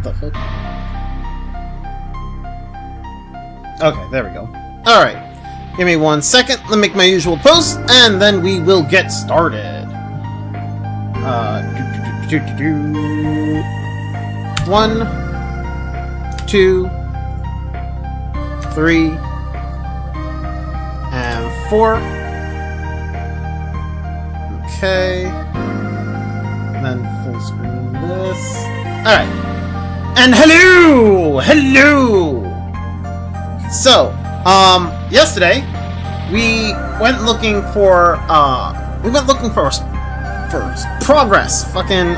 What the fuck? Okay, there we go. Alright. Give me 1 second. Let me make my usual pose, and then we will get started. 1, 2, 3, and 4. Okay. And then full screen this. Alright. And hello! Hello! So, yesterday, we went looking for progress. Fucking,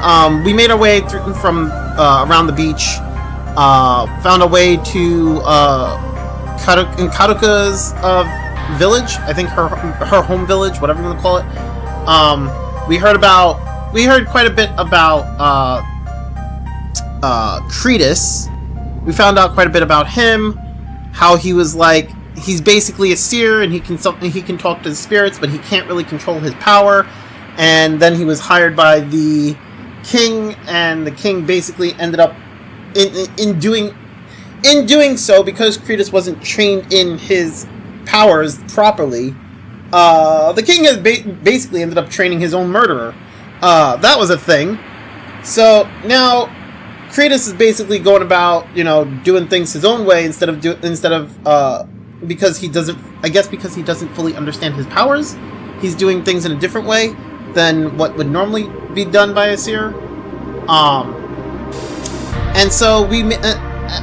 we made our way through from, around the beach, found a way to, Karuka's, village. I think her home village, whatever you want to call it. We heard quite a bit about, Cretus. We found out quite a bit about him, how he was like, he's basically a seer, and he can talk to the spirits, but he can't really control his power. And then he was hired by the king, and the king basically ended up in doing so, because Cretus wasn't trained in his powers properly. The king has basically ended up training his own murderer. That was a thing. So now Cretus is basically going about, doing things his own way instead of because he doesn't fully understand his powers. He's doing things in a different way than what would normally be done by a seer. And so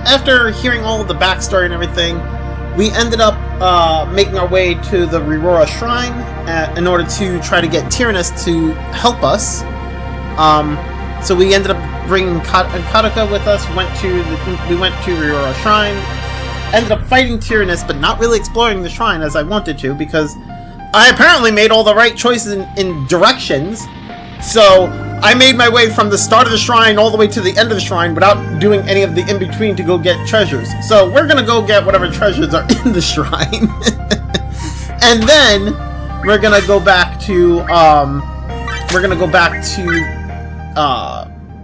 after hearing all of the backstory and everything, we ended up making our way to the Riora shrine in order to try to get Tyrannus to help us. So we ended up bringing Karuka with us. We went to Riora shrine. Ended up fighting Tyrannus, but not really exploring the shrine as I wanted to, because I apparently made all the right choices in directions. So I made my way from the start of the shrine all the way to the end of the shrine without doing any of the in-between to go get treasures. So we're gonna go get whatever treasures are in the shrine. And then we're gonna go back to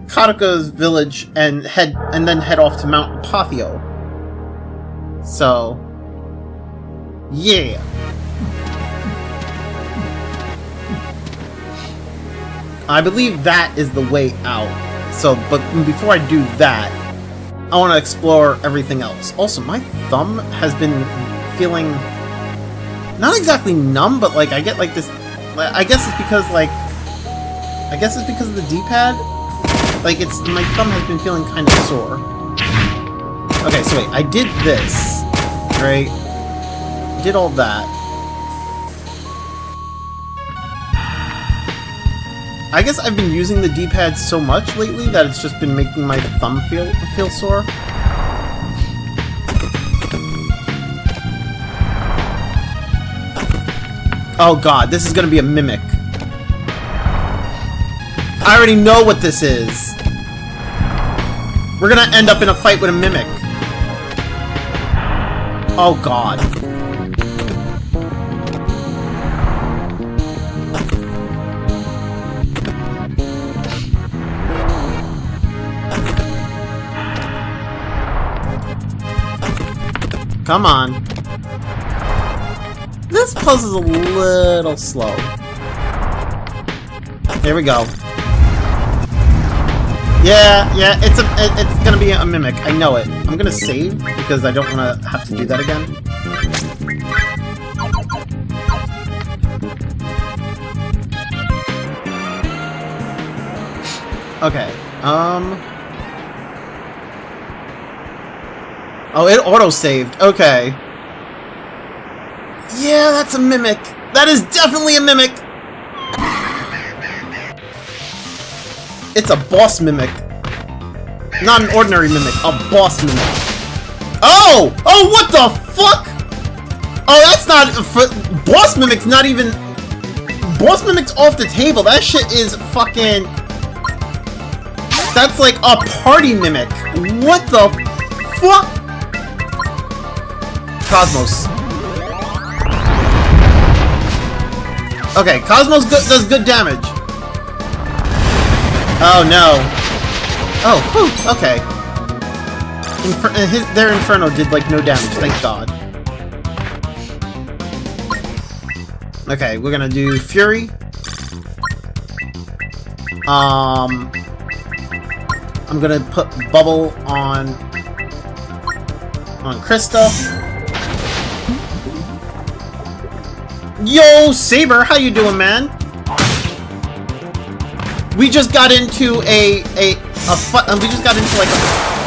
Karuka's village and then head off to Mount Apotheo. So yeah. I believe that is the way out. So, but before I do that, I want to explore everything else. Also, my thumb has been feeling not exactly numb, but like I get like this. I guess it's because of the D-pad. Like my thumb has been feeling kind of sore. Okay, so wait, I did this, right? Did all that. I guess I've been using the D-pad so much lately that it's just been making my thumb feel sore. Oh god, this is gonna be a mimic. I already know what this is. We're gonna end up in a fight with a mimic. Oh god. Come on. This puzzle's a little slow. Here we go. Yeah, it's gonna be a mimic. I know it. I'm gonna save because I don't want to have to do that again. Okay. Oh, it auto-saved. Okay. Yeah, that's a mimic. That is definitely a mimic. It's a boss mimic. Not an ordinary mimic, a boss mimic. Oh! Oh, what the fuck? Oh, that's not... Boss mimic's not even... Boss mimic's off the table. That shit is fucking... That's like a party mimic. What the fuck? Cosmos. Okay, Cosmos does good damage. Oh no. Oh, whew, okay. their Inferno did, like, no damage, thank God. Okay, we're gonna do Fury. I'm gonna put Bubble on Krista. Yo, Saber, how you doing, man? We just got into we just got into like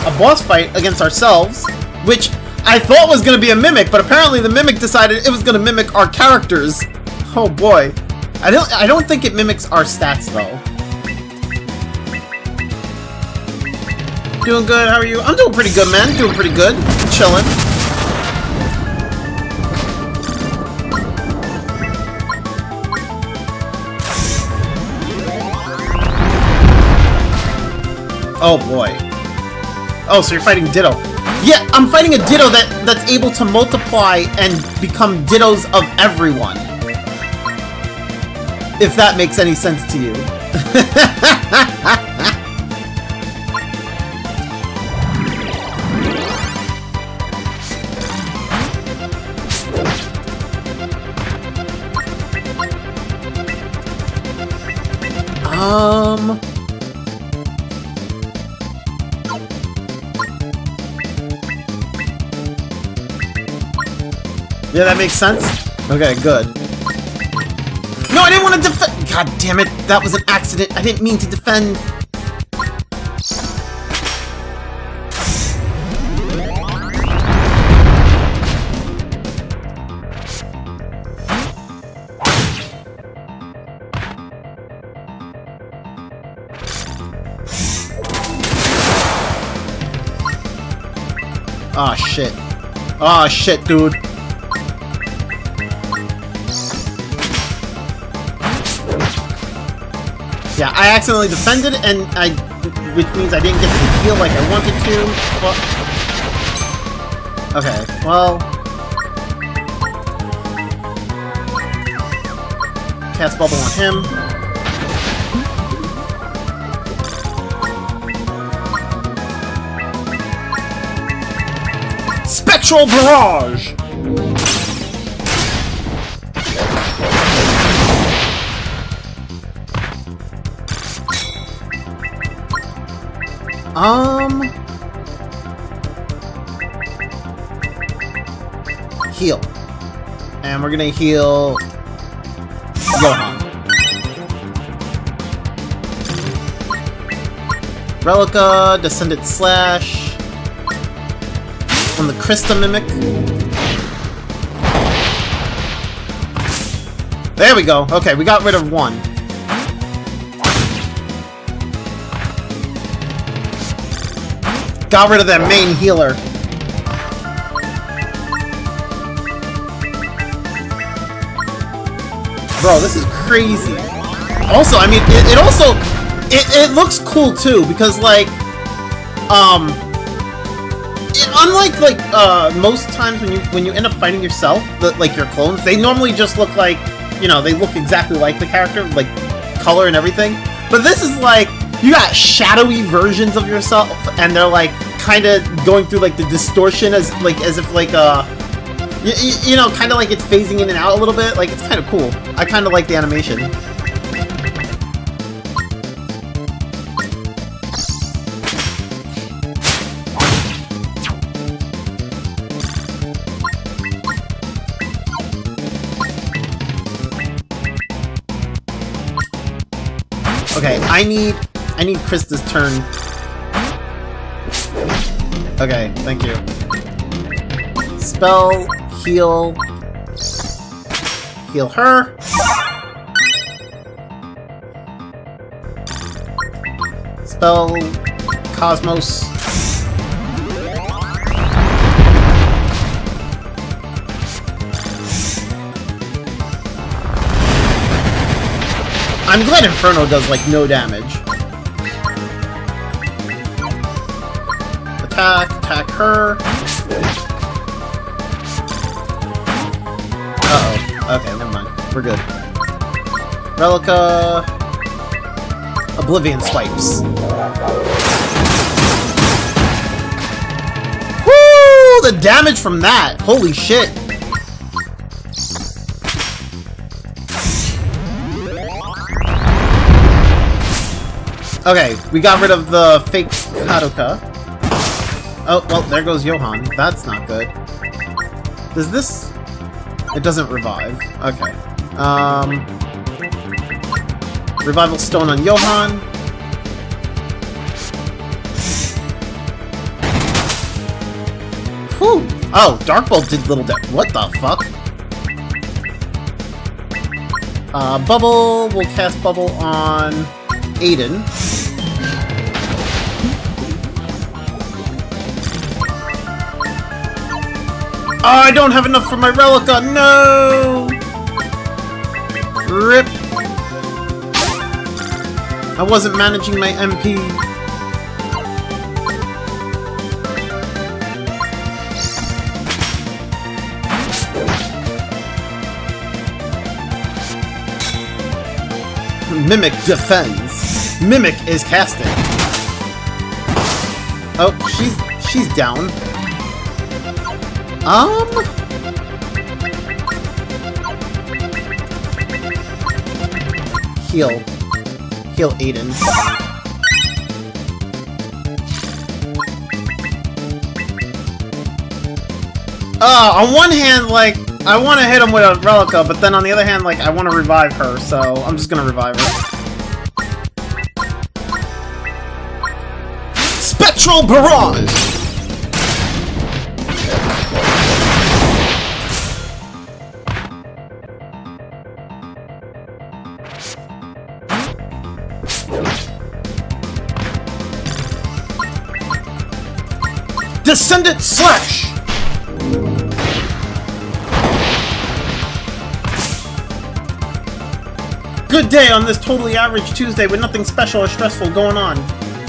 a boss fight against ourselves, which I thought was gonna be a mimic, but apparently the mimic decided it was gonna mimic our characters. Oh boy, I don't think it mimics our stats though. Doing good. How are you? I'm doing pretty good, man. Doing pretty good. Chilling. Oh boy. Oh, so you're fighting Ditto. Yeah, I'm fighting a Ditto that's able to multiply and become Dittos of everyone. If that makes any sense to you. Yeah, that makes sense? Okay, good. No, I didn't want to defend! God damn it, that was an accident. I didn't mean to defend. Aw, shit. Aw, shit, dude. Yeah, I accidentally defended, and which means I didn't get to heal like I wanted to. Well, okay, well, cast Bubble on him. Spectral Barrage! Heal. And we're gonna heal Johan. Relica, Descendant Slash on the Krista Mimic. There we go. Okay, we got rid of one. Got rid of that main healer. Bro, this is crazy. Also, I mean, it looks cool too, because like, unlike like most times when you end up fighting yourself, like your clones, they normally just look like, you know, they look exactly like the character, like color and everything. But this is like, you got shadowy versions of yourself, and they're like kind of going through like the distortion as if like you know, kind of like it's phasing in and out a little bit. Like, it's kind of cool. I kind of like the animation. Okay, I need Krista's turn. Okay, thank you. Spell, heal her. Spell, Cosmos. I'm glad Inferno does like no damage. Attack her. Uh-oh. Okay, never mind. We're good. Relica. Oblivion swipes. the damage from that! Holy shit! Okay, we got rid of the fake Kadoka. Oh, well, there goes Johann. That's not good. Does this... It doesn't revive. Okay. Revival Stone on Johann. Whew! Oh, Dark Bolt did little damage. What the fuck? Bubble. We'll cast Bubble on Aiden. Oh, I don't have enough for my Relica! No! RIP! I wasn't managing my MP. Mimic defends. Mimic is casting. Oh, she's down. Heal. Heal Aiden. On one hand, like, I want to hit him with a Relica, but then on the other hand, like, I want to revive her, so I'm just gonna revive her. Spectral Barrage! Descendant Slash! Good day on this totally average Tuesday with nothing special or stressful going on.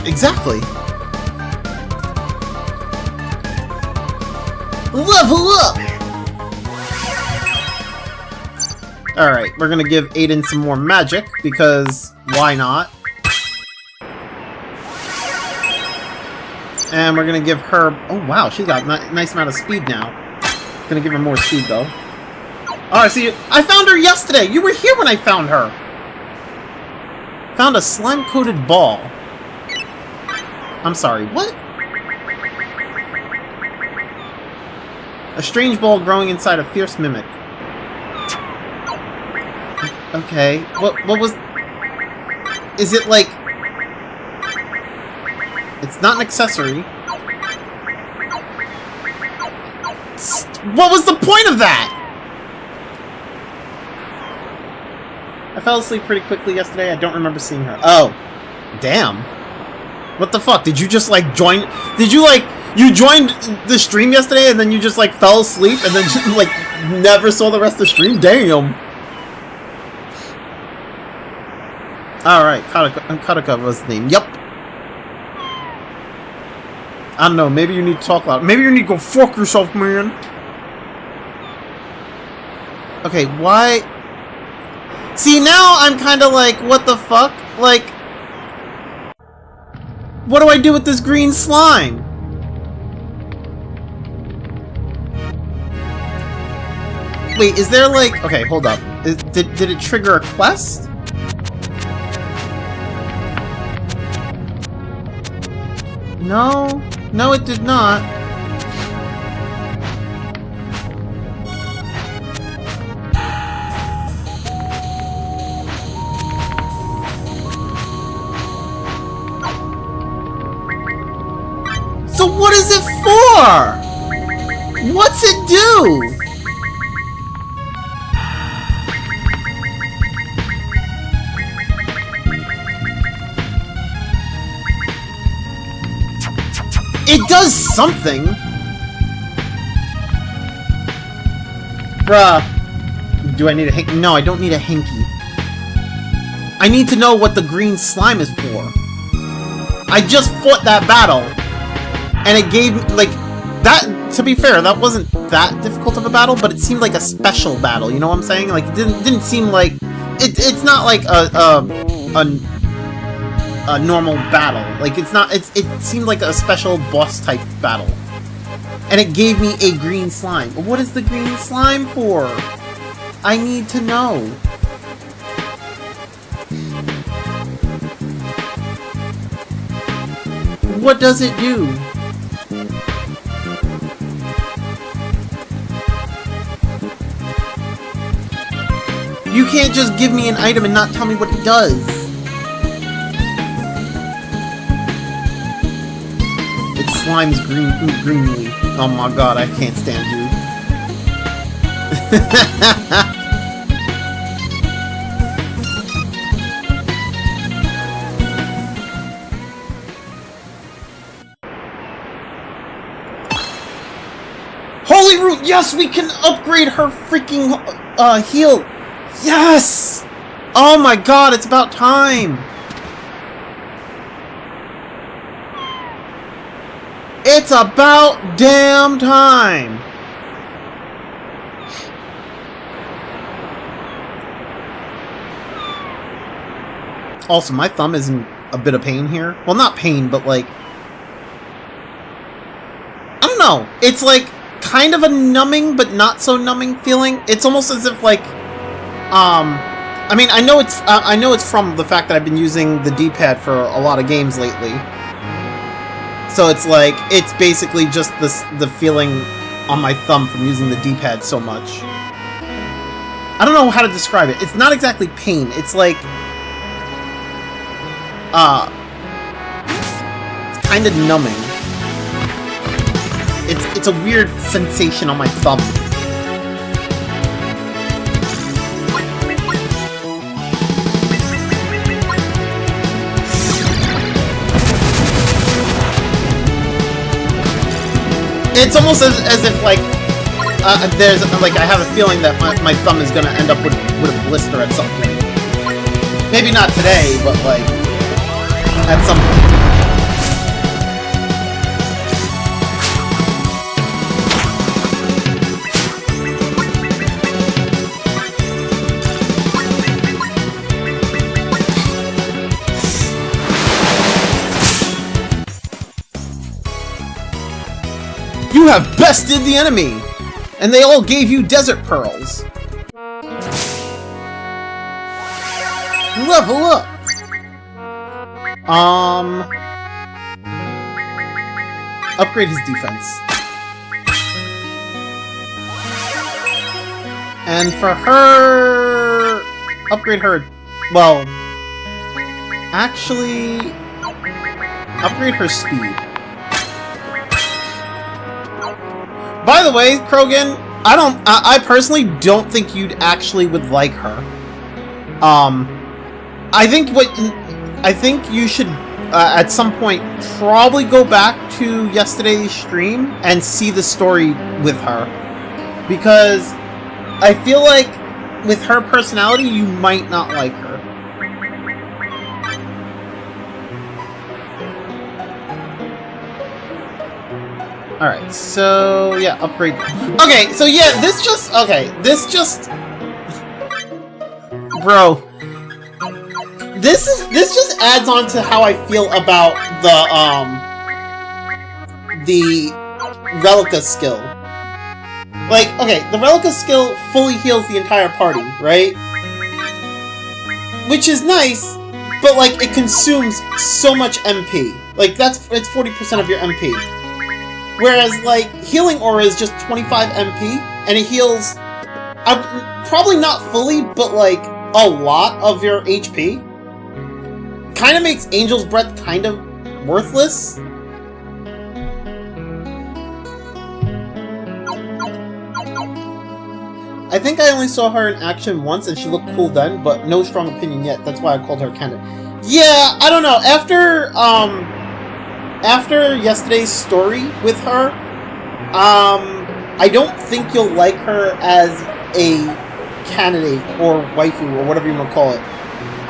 Exactly. Level up! Alright, we're gonna give Aiden some more magic, because why not? And we're gonna give her... Oh wow, she's got a nice amount of speed now. Gonna give her more speed though. Oh, I see you. I found her yesterday! You were here when I found her! Found a slime-coated ball. I'm sorry, what? A strange ball growing inside a fierce mimic. Okay, what was... Is it like... It's not an accessory. What was the point of that? I fell asleep pretty quickly yesterday. I don't remember seeing her. Oh. Damn. What the fuck? Did you just, like, join... Did you, like... You joined the stream yesterday and then you just, like, fell asleep and then, like, never saw the rest of the stream? Damn. Alright. Kadoka was the name. Yup. I don't know, maybe you need to talk loud. Maybe you need to go fuck yourself, man. Okay, why... See, now I'm kind of like, what the fuck? Like... What do I do with this green slime? Wait, is there like... Okay, hold up. Did it trigger a quest? No. No, it did not. So what is it for? What's it do? It does something! Bruh. Do I need a hanky? No, I don't need a hanky. I need to know what the green slime is for. I just fought that battle. And it gave me, like, that, to be fair, that wasn't that difficult of a battle, but it seemed like a special battle, you know what I'm saying? Like, it didn't seem like, it's not like a normal battle. Like, it's not, it seemed like a special boss type battle. And it gave me a green slime. What is the green slime for? I need to know. What does it do? You can't just give me an item and not tell me what it does. It slimes greenly. Oh my god, I can't stand you. Holy Root! Yes, we can upgrade her freaking heal! Yes! Oh my god, it's about time! It's about damn time! Also, my thumb is in a bit of pain here. Well, not pain, but like... I don't know. It's like kind of a numbing, but not so numbing feeling. It's almost as if like... I mean, I know it's from the fact that I've been using the D-pad for a lot of games lately. So it's like, it's basically just the feeling on my thumb from using the D-pad so much. I don't know how to describe it. It's not exactly pain. It's like, it's kind of numbing. It's a weird sensation on my thumb. It's almost as if like there's like I have a feeling that my thumb is gonna end up with a blister at some point. Maybe not today, but like at some point. You have bested the enemy! And they all gave you desert pearls! Level up! Upgrade his defense. And for her... Upgrade her... Well... Actually... Upgrade her speed. By the way, Krogan, I personally don't think you'd actually would like her. I think you should at some point probably go back to yesterday's stream and see the story with her, because I feel like with her personality, you might not like her. Alright, so yeah, upgrade. Okay, so yeah, this just bro. This just adds on to how I feel about the Relica skill. Like, okay, the Relica skill fully heals the entire party, right? Which is nice, but like it consumes so much MP. Like it's 40% of your MP. Whereas, like, Healing Aura is just 25 MP, and it heals, probably not fully, but, like, a lot of your HP. Kind of makes Angel's Breath kind of worthless. I think I only saw her in action once, and she looked cool then, but no strong opinion yet. That's why I called her kind of... Yeah, I don't know. After yesterday's story with her, I don't think you'll like her as a candidate or waifu or whatever you want to call it.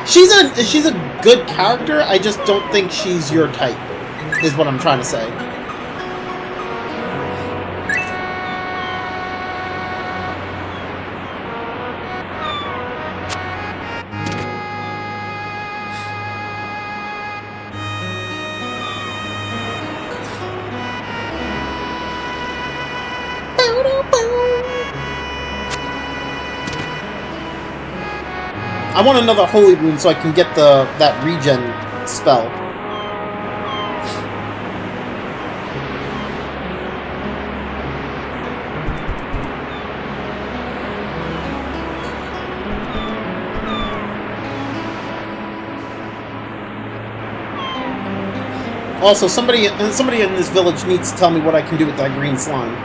She's a good character. I just don't think she's your type, is what I'm trying to say. I want another holy rune so I can get that regen spell. Also, somebody in this village needs to tell me what I can do with that green slime.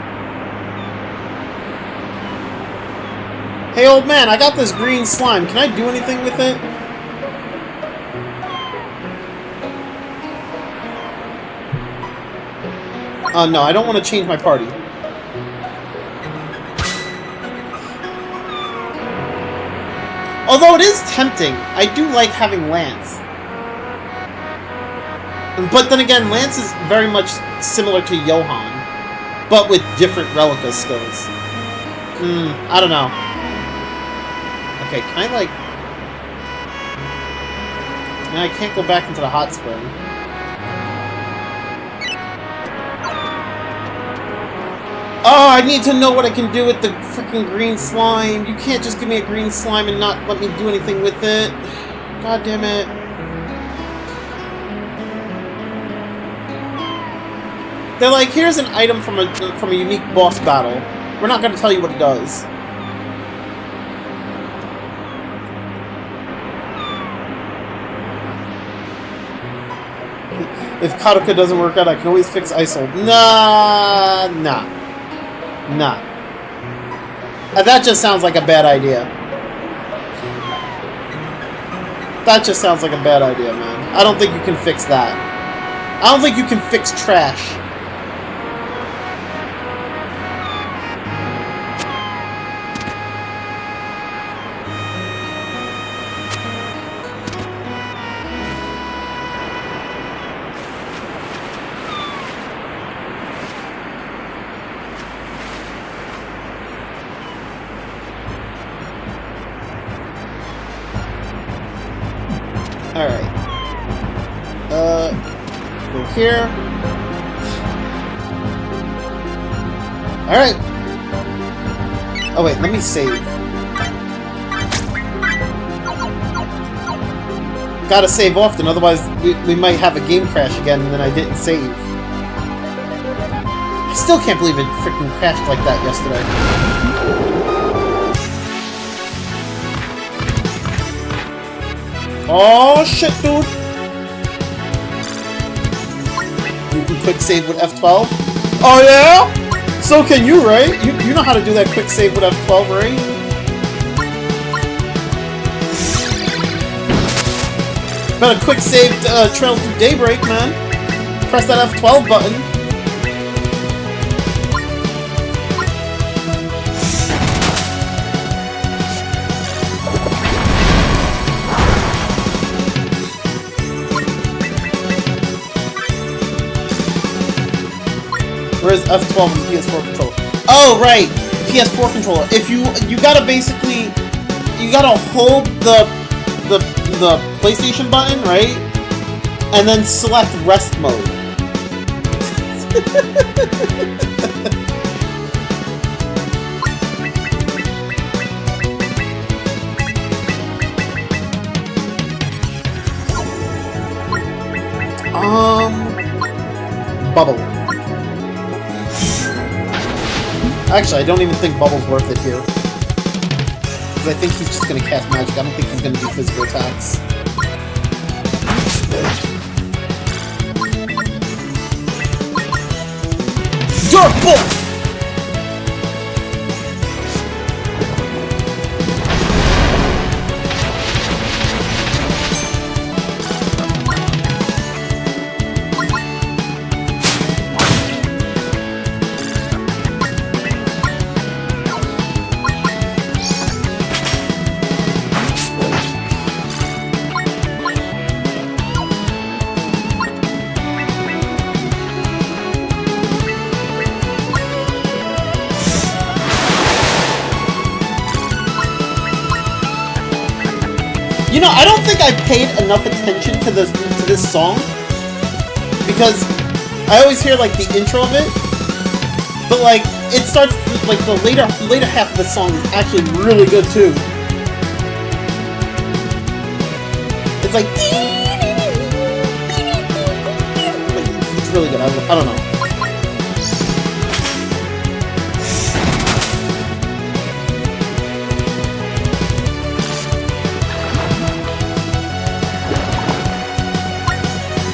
Hey, old man, I got this green slime. Can I do anything with it? No, I don't want to change my party. Although it is tempting, I do like having Lance. But then again, Lance is very much similar to Johann, but with different Relica skills. I don't know. Okay, can I, like... No, I can't go back into the hot spring. Oh, I need to know what I can do with the freaking green slime. You can't just give me a green slime and not let me do anything with it. God damn it. They're like, here's an item from a unique boss battle. We're not going to tell you what it does. If Karuka doesn't work out, I can always fix Isold. Nah. That just sounds like a bad idea. That just sounds like a bad idea, man. I don't think you can fix that. I don't think you can fix trash. Alright. Go here. Alright. Oh wait, let me save. Gotta save often, otherwise we might have a game crash again and then I didn't save. I still can't believe it freaking crashed like that yesterday. Oh shit, dude! You can quick save with F12? Oh yeah? So can you, right? You know how to do that quick save with F12, right? Better quick save Trail Through Daybreak, man. Press that F12 button. Where's F12 and PS4 controller? Oh, right! PS4 controller. If you gotta basically... You gotta hold the PlayStation button, right? And then select rest mode. Bubble. Actually, I don't even think Bubble's worth it here. Because I think he's just going to cast magic. I don't think he's going to do physical attacks. Dark Bolt! You know, I don't think I paid enough attention to this song because I always hear like the intro of it, But like, it starts like the later half of the song is actually really good too. It's like it's really good. I don't know.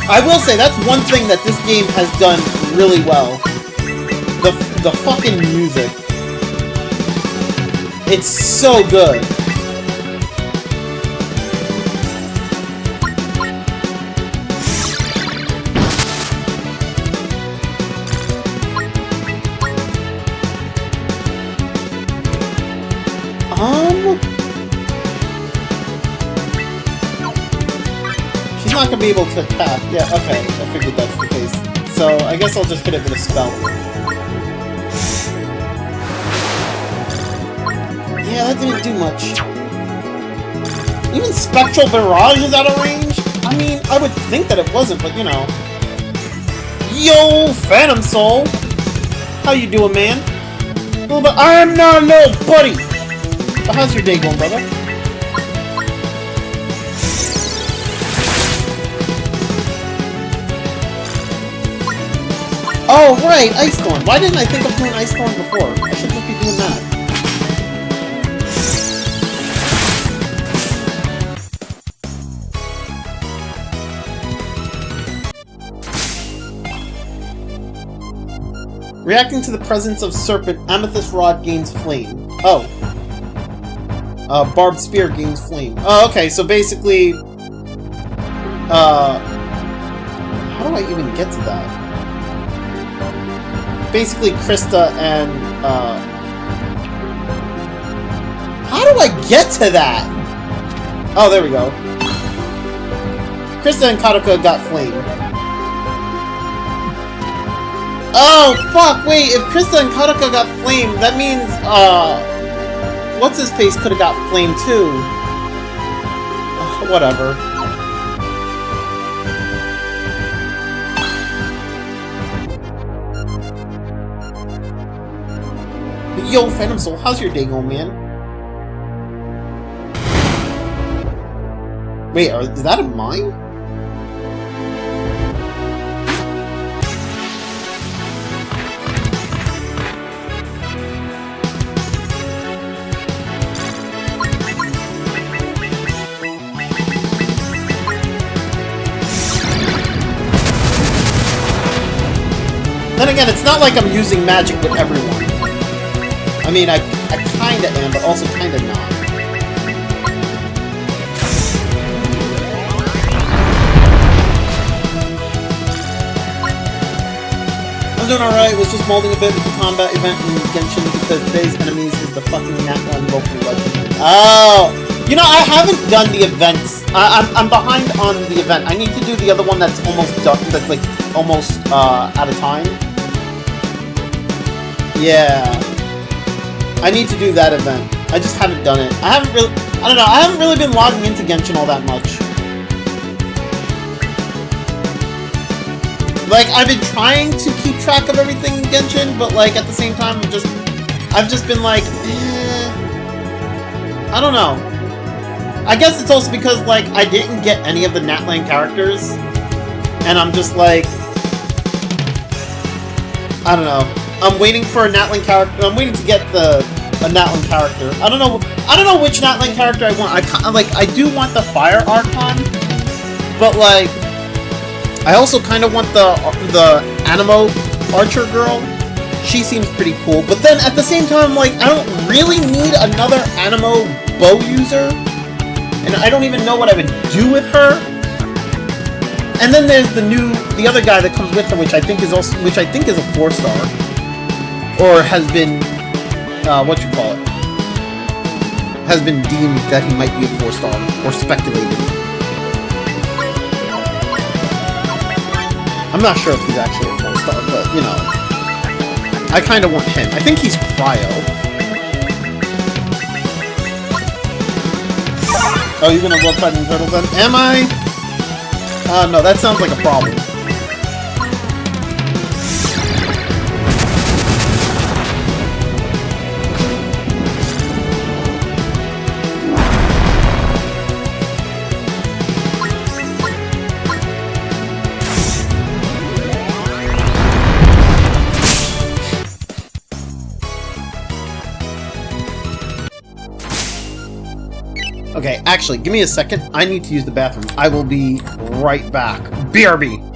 I will say that's one thing that this game has done really well. The fucking music. It's so good. She's not gonna be able to attack. Yeah, okay, I figured that's the case. So I guess I'll just hit it with a spell. Yeah, that didn't do much. Even Spectral Barrage is out of range? I mean, I would think that it wasn't, but you know. Yo, Phantom Soul! How you doing, man? But I'm not nobody! But how's your day going, brother? Oh, right, Ice Storm. Why didn't I think of doing Ice Storm before? I should just be doing that. Reacting to the presence of Serpent, Amethyst Rod gains Flame. Oh. Barbed Spear gains Flame. Oh, okay, so basically... how do I even get to that? Basically, Krista and, how do I get to that? Oh, there we go. Krista and Karuka got Flame. Oh, fuck, wait, if Krista and Karuka got Flame, that means, What's-His-Face could have got Flame, too. Whatever. Yo, Phantom Soul, how's your day going, man? Wait, is that a mine? Then again, it's not like I'm using magic with everyone. I mean, I kinda am, but also kinda not. I'm doing alright, was just molding a bit with the combat event in Genshin because today's enemies is the fucking Nat 1 local legend. Oh! You know, I haven't done the events. I'm behind on the event. I need to do the other one that's almost done, that's like almost out of time. Yeah. I need to do that event. I just haven't done it. I don't know, I haven't really been logging into Genshin all that much. Like, I've been trying to keep track of everything in Genshin, but like, at the same time, I've just been like, I don't know. I guess it's also because, like, I didn't get any of the Natlan characters, and I'm just like, I don't know. I'm waiting for a Natlan character. I'm waiting to get a Natlan character. I don't know which Natlan character I want. I do want the Fire Archon, but like, I also kind of want the Anemo Archer girl. She seems pretty cool. But then at the same time, like, I don't really need another Anemo bow user, and I don't even know what I would do with her. And then there's the other guy that comes with her, which I think is a 4-star. Or has been, has been deemed that he might be a 4-star, or speculated. I'm not sure if he's actually a 4-star, but, you know. I kind of want him. I think he's Cryo. Oh, you're gonna love fighting turtles then? Am I? No, that sounds like a problem. Okay, actually, give me a second. I need to use the bathroom. I will be right back. BRB!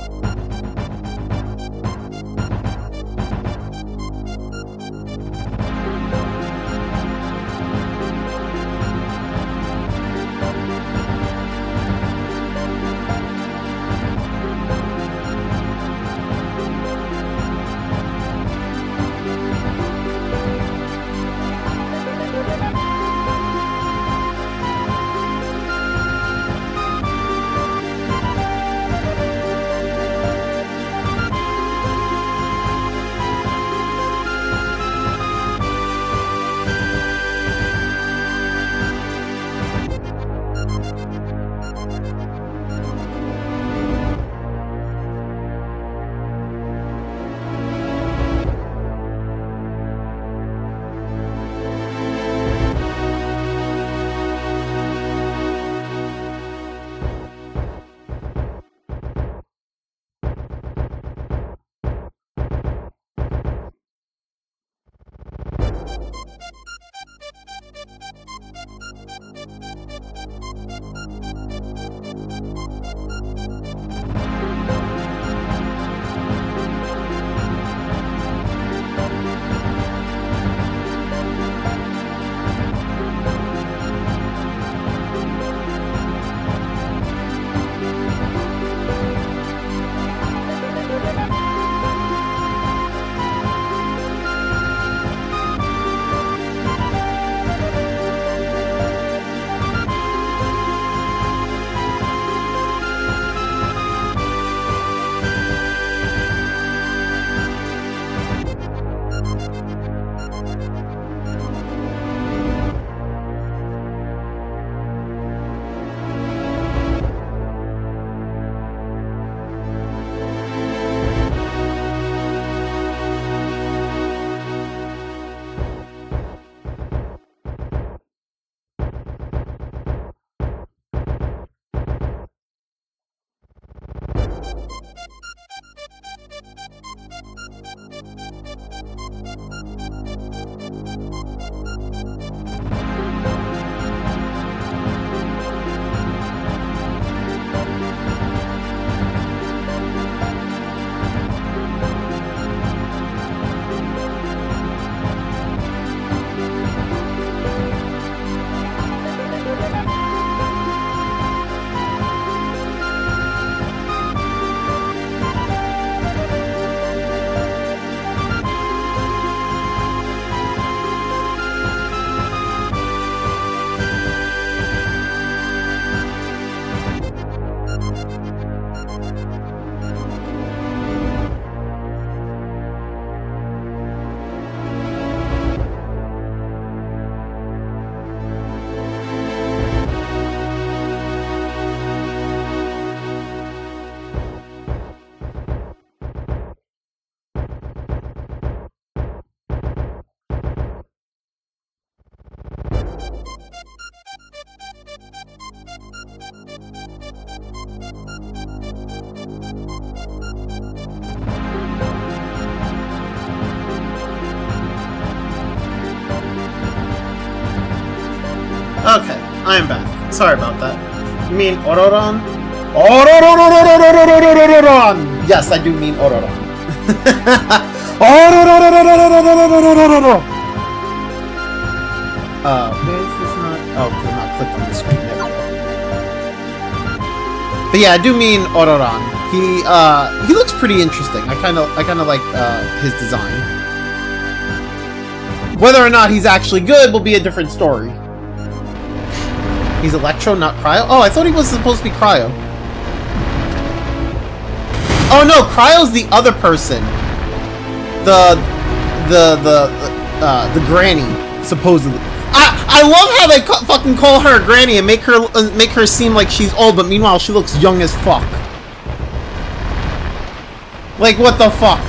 Okay, I am back. Sorry about that. You mean Ororon? Ororon! Yes, I do mean Ororon. Where is this not? Oh, because I'm not clicked on the screen. There we go. But yeah, I do mean Ororon. He looks pretty interesting. I kind of like his design. Whether or not he's actually good will be a different story. He's Electro, not Cryo? Oh, I thought he was supposed to be Cryo. Oh no, Cryo's the other person. The granny, supposedly. I love how they fucking call her a granny and make her seem like she's old, but meanwhile she looks young as fuck. Like, what the fuck?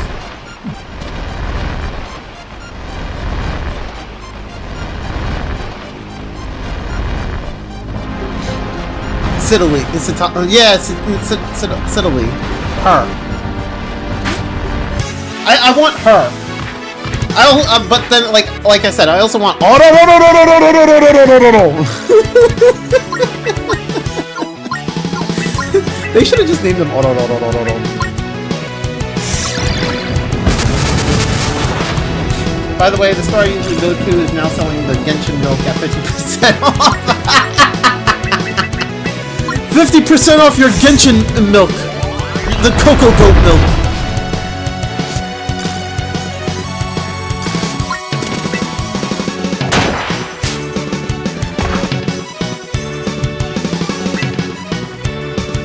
Sidley. It's yeah, Sidley. Her. I want her. But then, like I said, I also want They should have just named them By the way, the store I usually go to is now selling the Genshin milk at 50% off. 50% off your Genshin milk, the Cocoa Goat milk.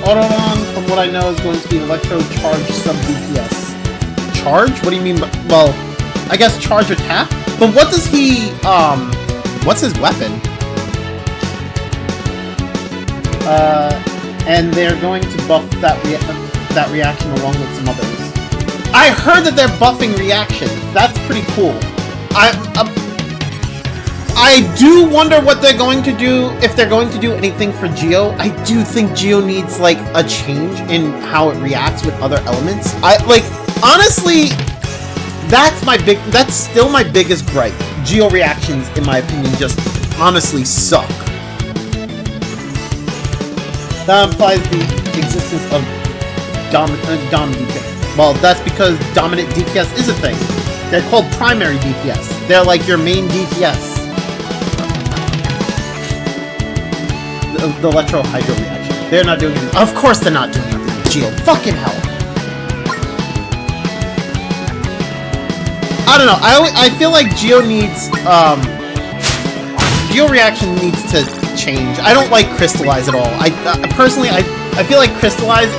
Autoron, from what I know, is going to be Electro Charge sub DPS. Charge? What do you mean by, well, I guess charge attack? But what does he, what's his weapon? And they're going to buff that reaction along with some others. I heard that they're buffing reactions. That's pretty cool. I do wonder what they're going to do, if they're going to do anything for Geo. I do think Geo needs, like, a change in how it reacts with other elements. Honestly, that's still my biggest gripe. Geo reactions, in my opinion, just honestly suck. That implies the existence of Dom DPS. Well, that's because dominant DPS is a thing. They're called primary DPS. They're like your main DPS. The Electro Hydro reaction. They're not doing anything. Of course they're not doing anything. Geo. Fucking hell. I don't know. I feel like Geo needs, Geo reaction needs to change. I don't like Crystallize at all. Personally, I feel like Crystallize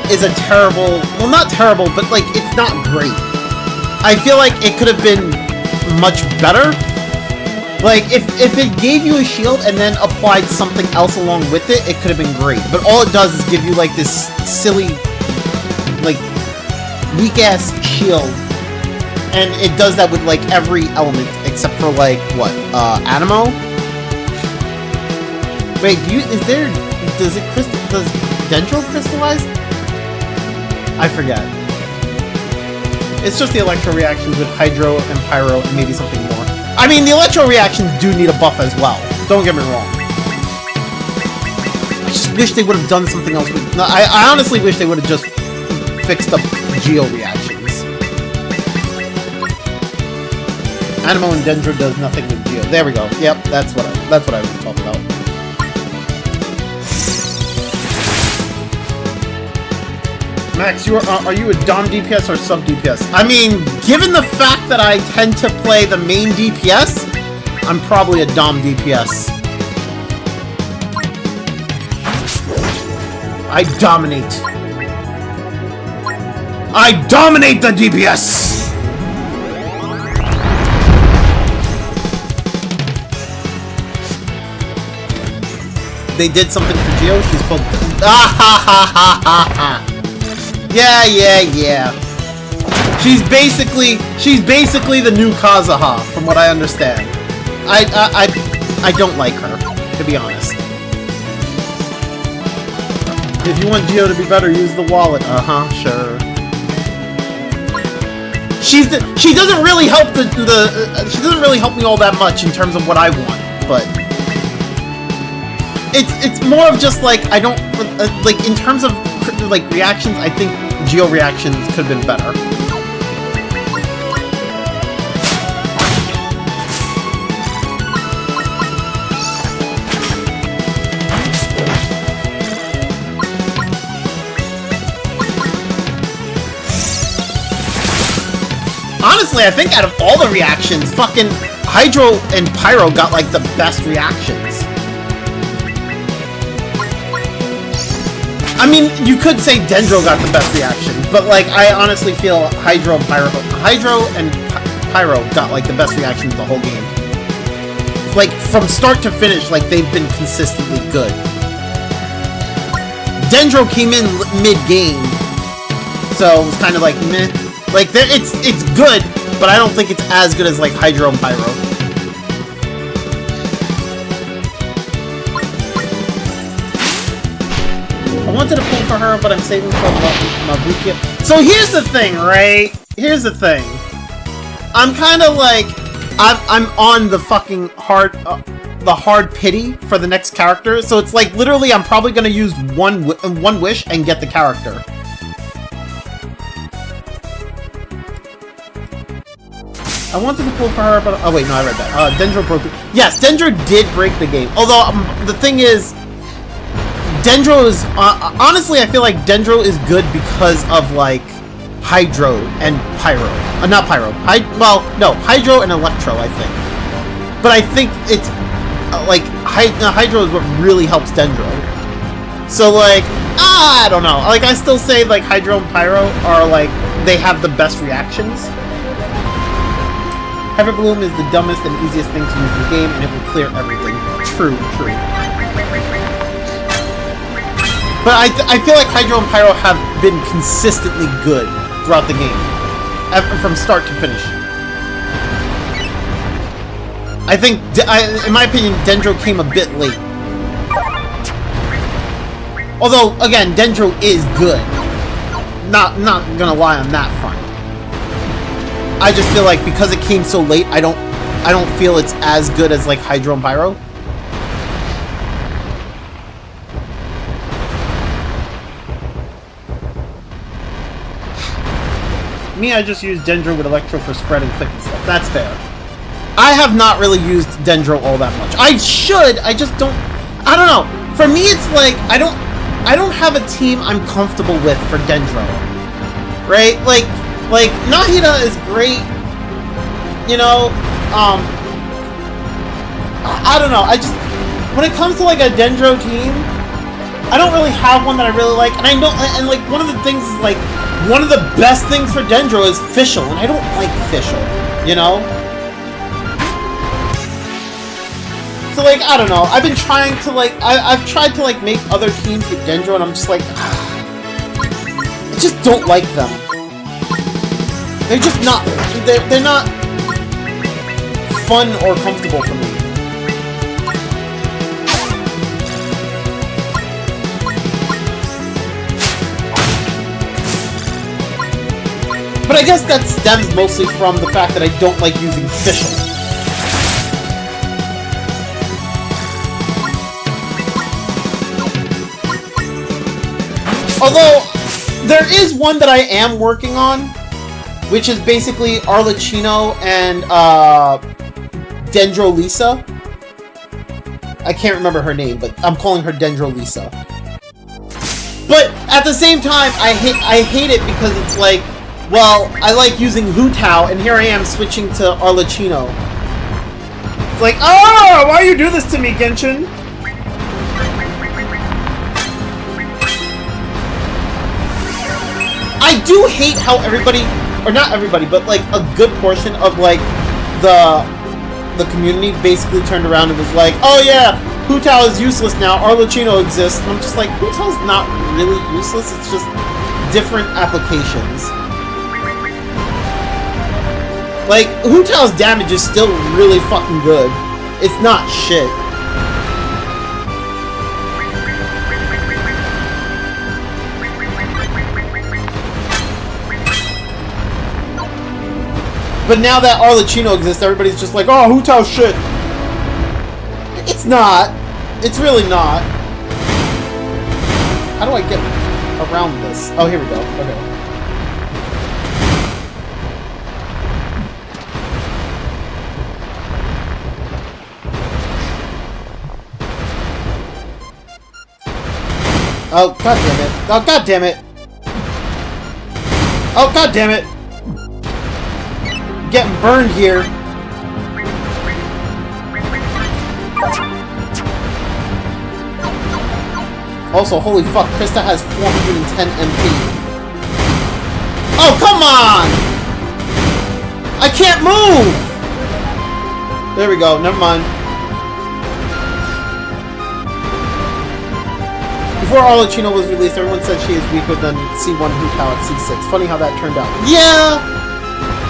is a terrible, well, not terrible, but like it's not great. I feel like it could have been much better. Like if it gave you a shield and then applied something else along with it, it could have been great. But all it does is give you like this silly, like weak ass shield, and it does that with like every element except for like what, Animo. Wait, does Dendro crystallize? I forget. It's just the Electro reactions with Hydro and Pyro and maybe something more. I mean, the Electro reactions do need a buff as well. Don't get me wrong. I just wish they would have done something else with... No, I honestly wish they would have just fixed up Geo reactions. Animo and Dendro does nothing with Geo. There we go. Yep, that's what I was talking about. Max, are you a Dom DPS or sub DPS? I mean, given the fact that I tend to play the main DPS, I'm probably a Dom DPS. I dominate. I dominate the DPS! They did something for Geo. She's called... Ah ha ha ha ha ha! Yeah. She's basically the new Kazuha, from what I understand. I don't like her, to be honest. If you want Geo to be better, use the wallet. Sure. She doesn't really help she doesn't really help me all that much in terms of what I want, but it's more of just like I don't like in terms of like reactions. I think Geo reactions could have been better. Honestly, I think out of all the reactions, fucking Hydro and Pyro got like the best reactions. I mean, you could say Dendro got the best reaction, but like I honestly feel Hydro and Pyro got like the best reactions of the whole game. Like from start to finish, like they've been consistently good. Dendro came in mid-game, so it was kind of like meh. Like it's good, but I don't think it's as good as like Hydro and Pyro. I wanted to pull for her, but I'm saving for Mabukia. So here's the thing, right? Here's the thing. I'm kind of like, I'm on the fucking hard pity for the next character. So it's like literally, I'm probably gonna use one wish and get the character. I wanted to pull for her, but oh wait, no, I read that. Dendro broke it. Yes, Dendro did break the game. Although the thing is, Dendro is honestly, I feel like Dendro is good because of like Hydro and Pyro. Not Pyro. Hydro and Electro, I think. But I think it's like Hydro is what really helps Dendro. So like, I don't know. Like I still say like Hydro and Pyro are like they have the best reactions. Hyper Bloom is the dumbest and easiest thing to use in the game, and it will clear everything. True. But I feel like Hydro and Pyro have been consistently good throughout the game, from start to finish. I think, in my opinion, Dendro came a bit late. Although, again, Dendro is good. Not gonna lie on that front. I just feel like because it came so late, I don't feel it's as good as like Hydro and Pyro. Me, I just use Dendro with Electro for spread and click and stuff. That's fair. I have not really used Dendro all that much. I should. I just don't. I don't know. For me, it's like I don't have a team I'm comfortable with for Dendro. Right? Like, Nahida is great, you know, I don't know, I just, when it comes to, like, a Dendro team, I don't really have one that I really like, and I know, and, like, one of the things is, like, one of the best things for Dendro is Fischl, and I don't like Fischl, you know? So, like, I don't know, I've been trying to, like, I've tried to, like, make other teams with Dendro, and I'm just like, I just don't like them. They're just not, they're not fun or comfortable for me. But I guess that stems mostly from the fact that I don't like using Fischl. Although, there is one that I am working on, which is basically Arlecchino and Dendro Lisa. I can't remember her name, but I'm calling her Dendro Lisa. But at the same time, I hate it because it's like, well, I like using Hu Tao, and here I am switching to Arlecchino. It's like, oh, why you do this to me, Genshin? I do hate how everybody, or not everybody, but like a good portion of like the community basically turned around and was like, oh yeah, Hu Tao is useless now, Arlecchino exists. And I'm just like, Hu Tao's not really useless, it's just different applications. Like, Hu Tao's damage is still really fucking good. It's not shit. But now that Arlecchino exists, everybody's just like, oh, Hu Tao's shit. It's not. It's really not. How do I get around this? Oh, here we go. Okay. Oh, god damn it. Oh, god damn it. Oh, god damn it. Getting burned here. Also, holy fuck, Krista has 410 MP. Oh, come on! I can't move! There we go, never mind. Before Arlecchino was released, everyone said she is weaker than C1 Hu Tao at C6. Funny how that turned out. Yeah!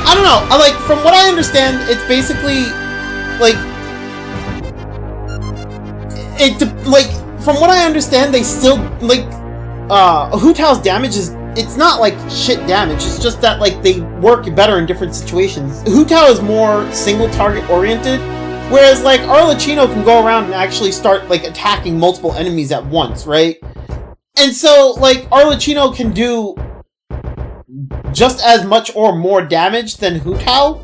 I don't know. Like, from what I understand, it's basically, like, from what I understand, they still, like, Hu Tao's damage is it's not like shit damage, it's just that like they work better in different situations. Hu Tao is more single target oriented, whereas like Arlecchino can go around and actually start like attacking multiple enemies at once, right? And so like Arlecchino can do just as much or more damage than Hu Tao.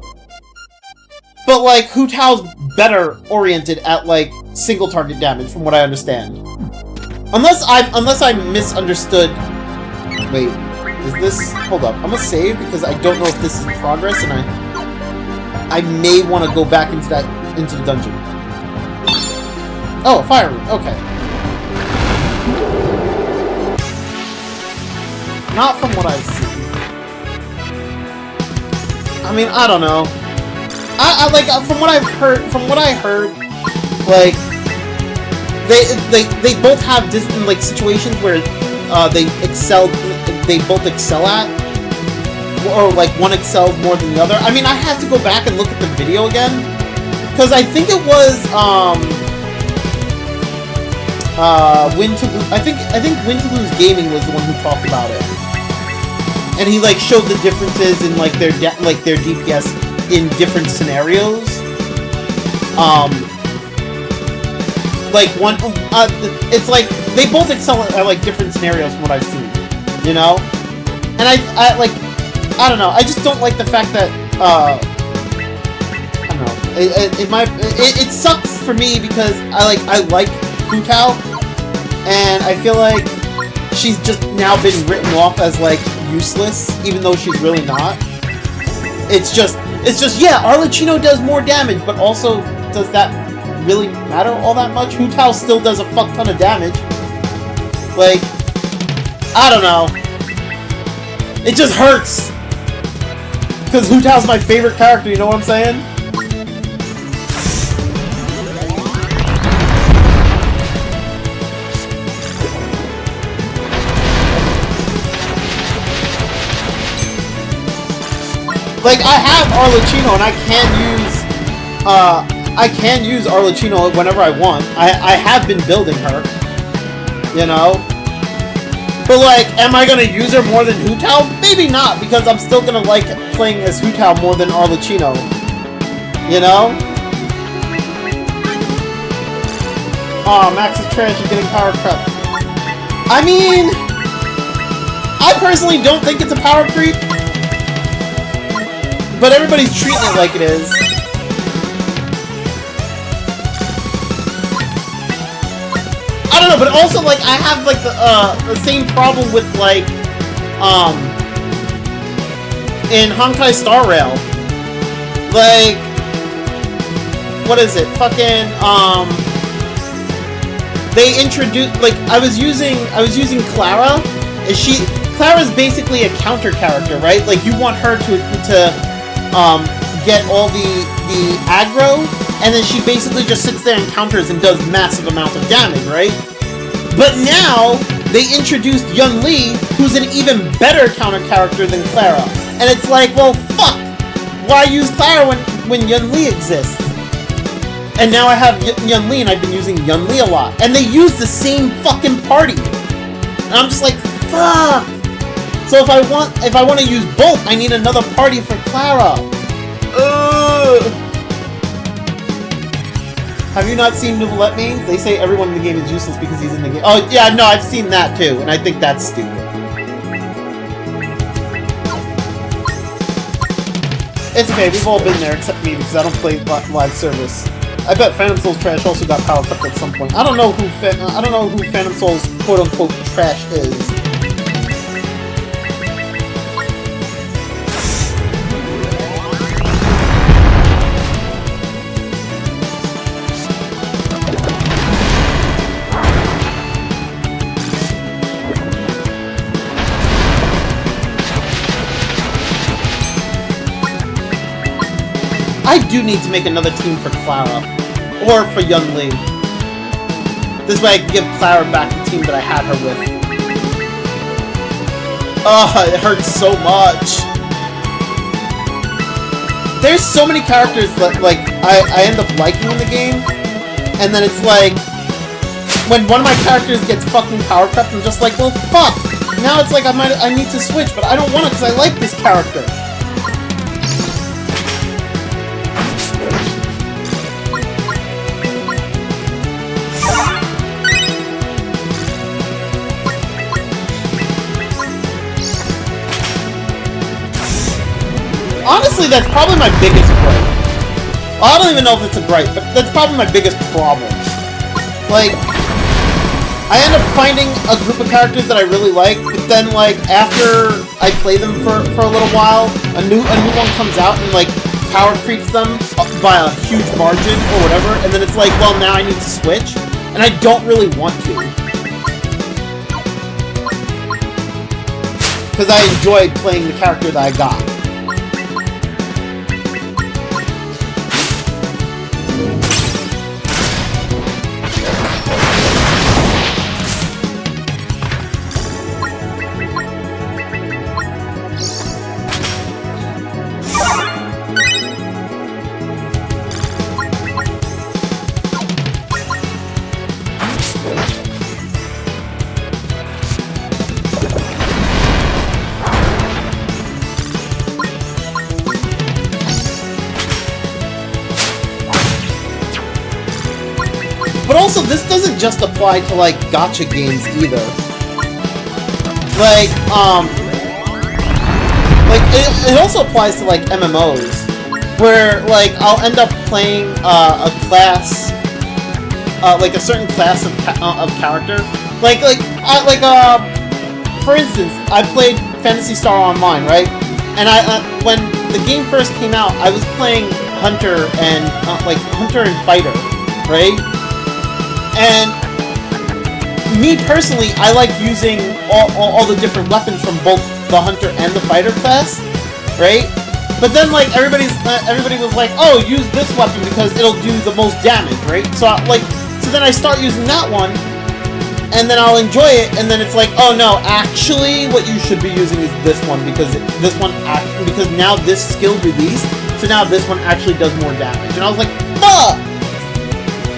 But like Hu Tao's better oriented at like single target damage from what I understand. Unless I misunderstood. Wait, is this... Hold up, I'm gonna save because I don't know if this is progress and I may want to go back into the dungeon. Oh, fire room, okay. Not from what I've seen. I mean, I don't know. I like from what I heard, like they both have different like situations where they both excel at, or like one excels more than the other. I mean, I have to go back and look at the video again because I think it was I think Win to Lose Gaming was the one who talked about it, and he like showed the differences in like their DPS in different scenarios. Like one, it's like they both excel at like different scenarios from what I've seen, you know. And I like, I don't know. I just don't like the fact that I don't know. It sucks for me because I like Hu Tao, and I feel like she's just now been written off as like useless, even though she's really not. It's just yeah, Arlecchino does more damage, but also does that really matter all that much? Hu Tao still does a fuck ton of damage. Like, I don't know. It just hurts. Because Hu Tao's my favorite character, you know what I'm saying? Like, I have Arlecchino, and I can use Arlecchino whenever I want. I have been building her, you know? But, like, am I gonna use her more than Hu Tao? Maybe not, because I'm still gonna like playing as Hu Tao more than Arlecchino, you know? Aw, Max is trash, you're getting power creep. I mean, I personally don't think it's a power creep, but everybody's treating it like it is. I don't know, but also, like, I have, like, the same problem with, like, in Honkai Star Rail. Like, what is it? Fucking, they introduced, like, I was using Clara. Clara's basically a counter character, right? Like, you want her to get all the aggro, and then she basically just sits there and counters and does massive amounts of damage, right? But now, they introduced Yun Li, who's an even better counter character than Clara. And it's like, well, fuck! Why use Clara when Yun Li exists? And now I have Yun Li, and I've been using Yun Li a lot. And they use the same fucking party! And I'm just like, fuck! So if I want to use both, I need another party for Clara. Ugh. Have you not seen Nouvellette memes? They say everyone in the game is useless because he's in the game. Oh yeah, no, I've seen that too, and I think that's stupid. It's okay, we've all been there except me because I don't play live service. I bet Phantom Soul's trash also got power crept at some point. I don't know who Phantom Soul's quote unquote trash is. I do need to make another team for Clara. Or for Yun Li. This way I can give Clara back the team that I had her with. Ugh, it hurts so much. There's so many characters that, like, I end up liking in the game. And then it's like, when one of my characters gets fucking power crept, I'm just like, well, fuck! now it's like I need to switch, but I don't want to because I like this character. Honestly, that's probably my biggest gripe. I don't even know if it's a gripe, but that's probably my biggest problem. Like, I end up finding a group of characters that I really like, but then, like, after I play them for a little while, a new one comes out and, like, power creeps them by a huge margin or whatever, and then it's like, well, now I need to switch, and I don't really want to. Because I enjoyed playing the character that I got. But also, this doesn't just apply to, like, gacha games either. Like, it also applies to, like, MMOs, where, like, I'll end up playing, a class, like, a certain class of character. For instance, I played Phantasy Star Online, right? And when the game first came out, I was playing Hunter and, Hunter and Fighter, right? And me personally, I like using all the different weapons from both the Hunter and the Fighter class, right? But then, like, everybody was like, oh, use this weapon because it'll do the most damage, right? So then I start using that one, and then I'll enjoy it, and then it's like, oh no, actually, what you should be using is this one because because now this skill released, so now this one actually does more damage. And I was like, fuck!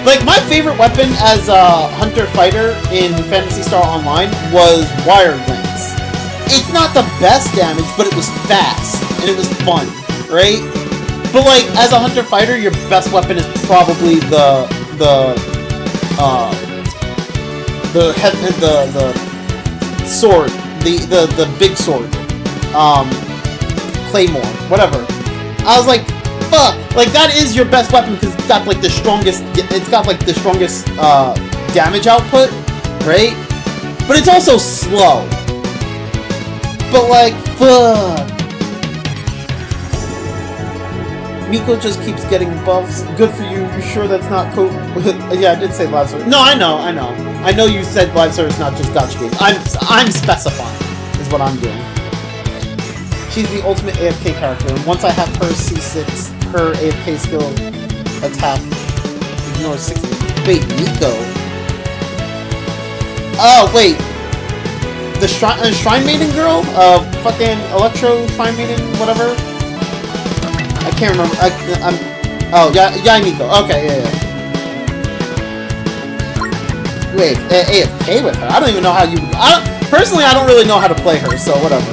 Like, my favorite weapon as a Hunter Fighter in Phantasy Star Online was Wire Lance. It's not the best damage, but it was fast, and it was fun, right? But, like, as a Hunter Fighter, your best weapon is probably the sword, the big sword, Claymore, whatever. I was like, fuck, like, that is your best weapon because it's got like the strongest damage output, right? But it's also slow. But like, fuck. Miko just keeps getting buffs. Good for you. You sure that's not yeah, I did say live service. No, I know. I know you said live service, not just gacha games. I'm specifying, is what I'm doing. She's the ultimate AFK character. Once I have her C6, her AFK skill attack ignores 60. Wait, Miko? Oh, wait. The Shrine Maiden girl? Fucking Electro Shrine Maiden, whatever? I can't remember. Oh, yeah, Miko. Okay, yeah. Wait, AFK with her? I don't even know how you... Personally, I don't really know how to play her, so whatever.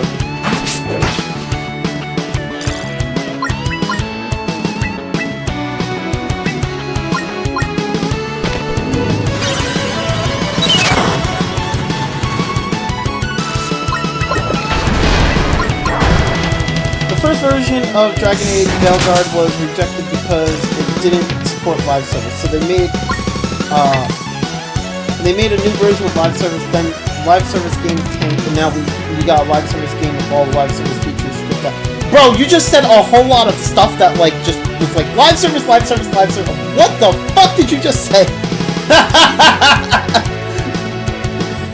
The first version of Dragon Age Veilguard was rejected because it didn't support live service. So they made a new version of live service. Then live service games tanked, and now we got a live service game with all the live service features stripped out. Bro, you just said a whole lot of stuff that like just was like live service, live service, live service. What the fuck did you just say?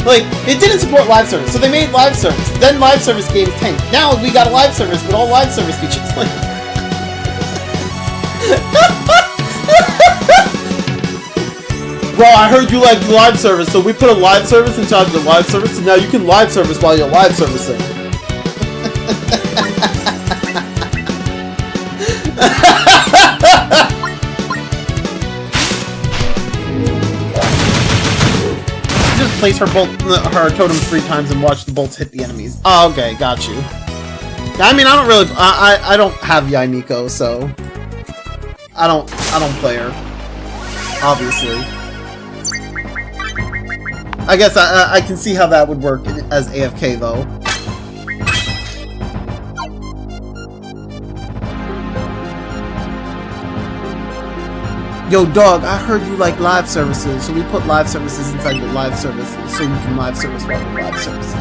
Like, it didn't support live service, so they made live service. Then live service games tanked. Now we got a live service with all live service features. Like, bro, I heard you like live service, so we put a live service inside the live service, and now you can live service while you're live servicing. place her totems 3 times and watch the bolts hit the enemies. Oh, okay, got you. I mean, I don't really, I don't have Yaimiko, so I don't play her, obviously. I guess I can see how that would work as AFK though. Yo, dog, I heard you like live services, so we put live services inside your live services so you can live service while you're live servicing.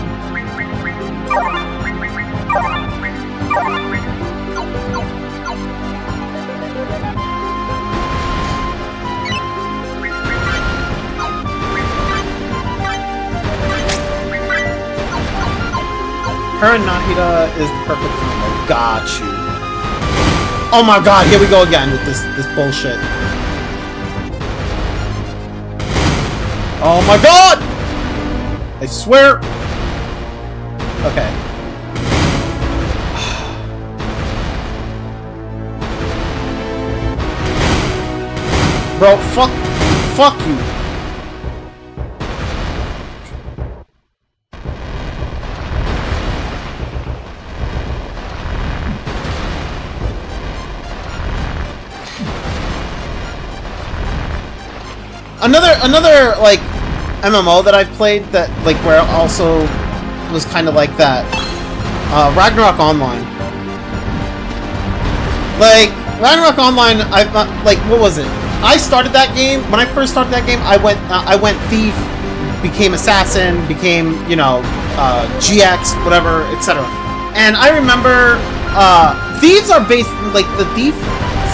Her and Nahida is the perfect combo. Got you. Oh my god, here we go again with this bullshit. Oh my god! I swear! Okay. Bro, fuck you. Another like MMO that I've played that like where also was kind of like that. Ragnarok Online. Like Ragnarok Online, like what was it? I started that game when I first started that game. I went thief, became assassin, became GX, whatever, etc. And I remember thieves are based like the thief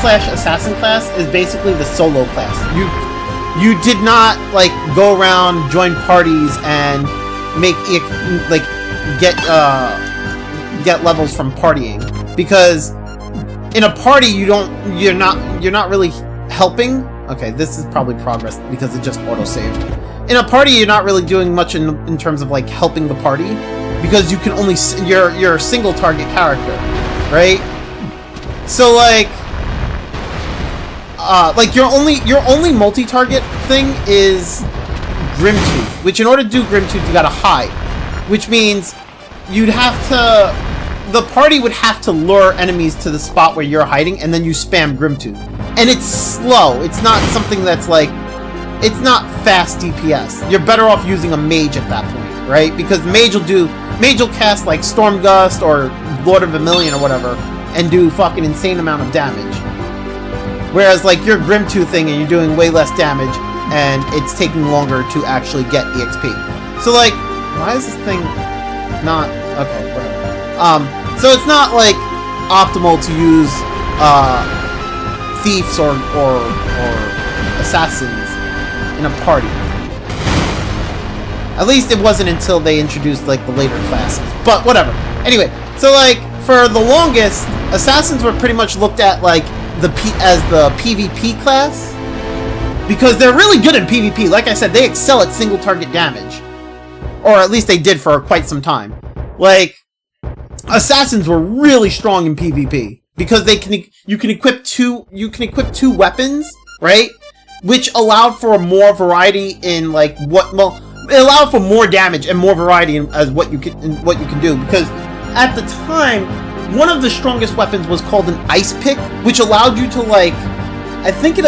/ assassin class is basically the solo class. You did not like go around, join parties, and make like get levels from partying, because in a party you're not really helping. Okay, this is probably progress because it just auto-saved. In a party, you're not really doing much in terms of like helping the party, because you can only you're a single target character, right? So like your only multi-target thing is Grimtooth, which in order to do Grimtooth you gotta hide, which means the party would have to lure enemies to the spot where you're hiding, and then you spam Grimtooth. And it's slow. It's not something that's like, it's not fast DPS. You're better off using a mage at that point, right? Because mage will cast like Storm Gust or Lord of Vermilion or whatever, and do fucking insane amount of damage. Whereas like you're Grimtoothing and you're doing way less damage, and it's taking longer to actually get EXP. So like, why is this thing not okay? Whatever. So it's not like optimal to use thieves or assassins in a party. At least it wasn't until they introduced like the later classes. But whatever. Anyway, so like for the longest, assassins were pretty much looked at like as the PvP class, because they're really good in PvP. Like I said, they excel at single target damage, or at least they did for quite some time. Like assassins were really strong in PvP because you can equip two weapons, right? Which allowed for more variety in like it allowed for more damage and more variety as what you can do, because at the time one of the strongest weapons was called an ice pick, which allowed you to like, I think it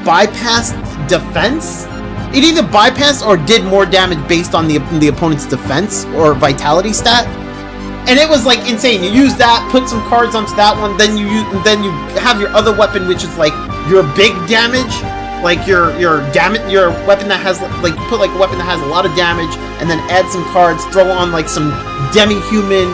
bypassed defense. It either bypassed or did more damage based on the opponent's defense or vitality stat. And it was like insane. You use that, put some cards onto that one, then you have your other weapon, which is like your big damage, like your weapon that has like, you put like a weapon that has a lot of damage, and then add some cards, throw on like some demi-human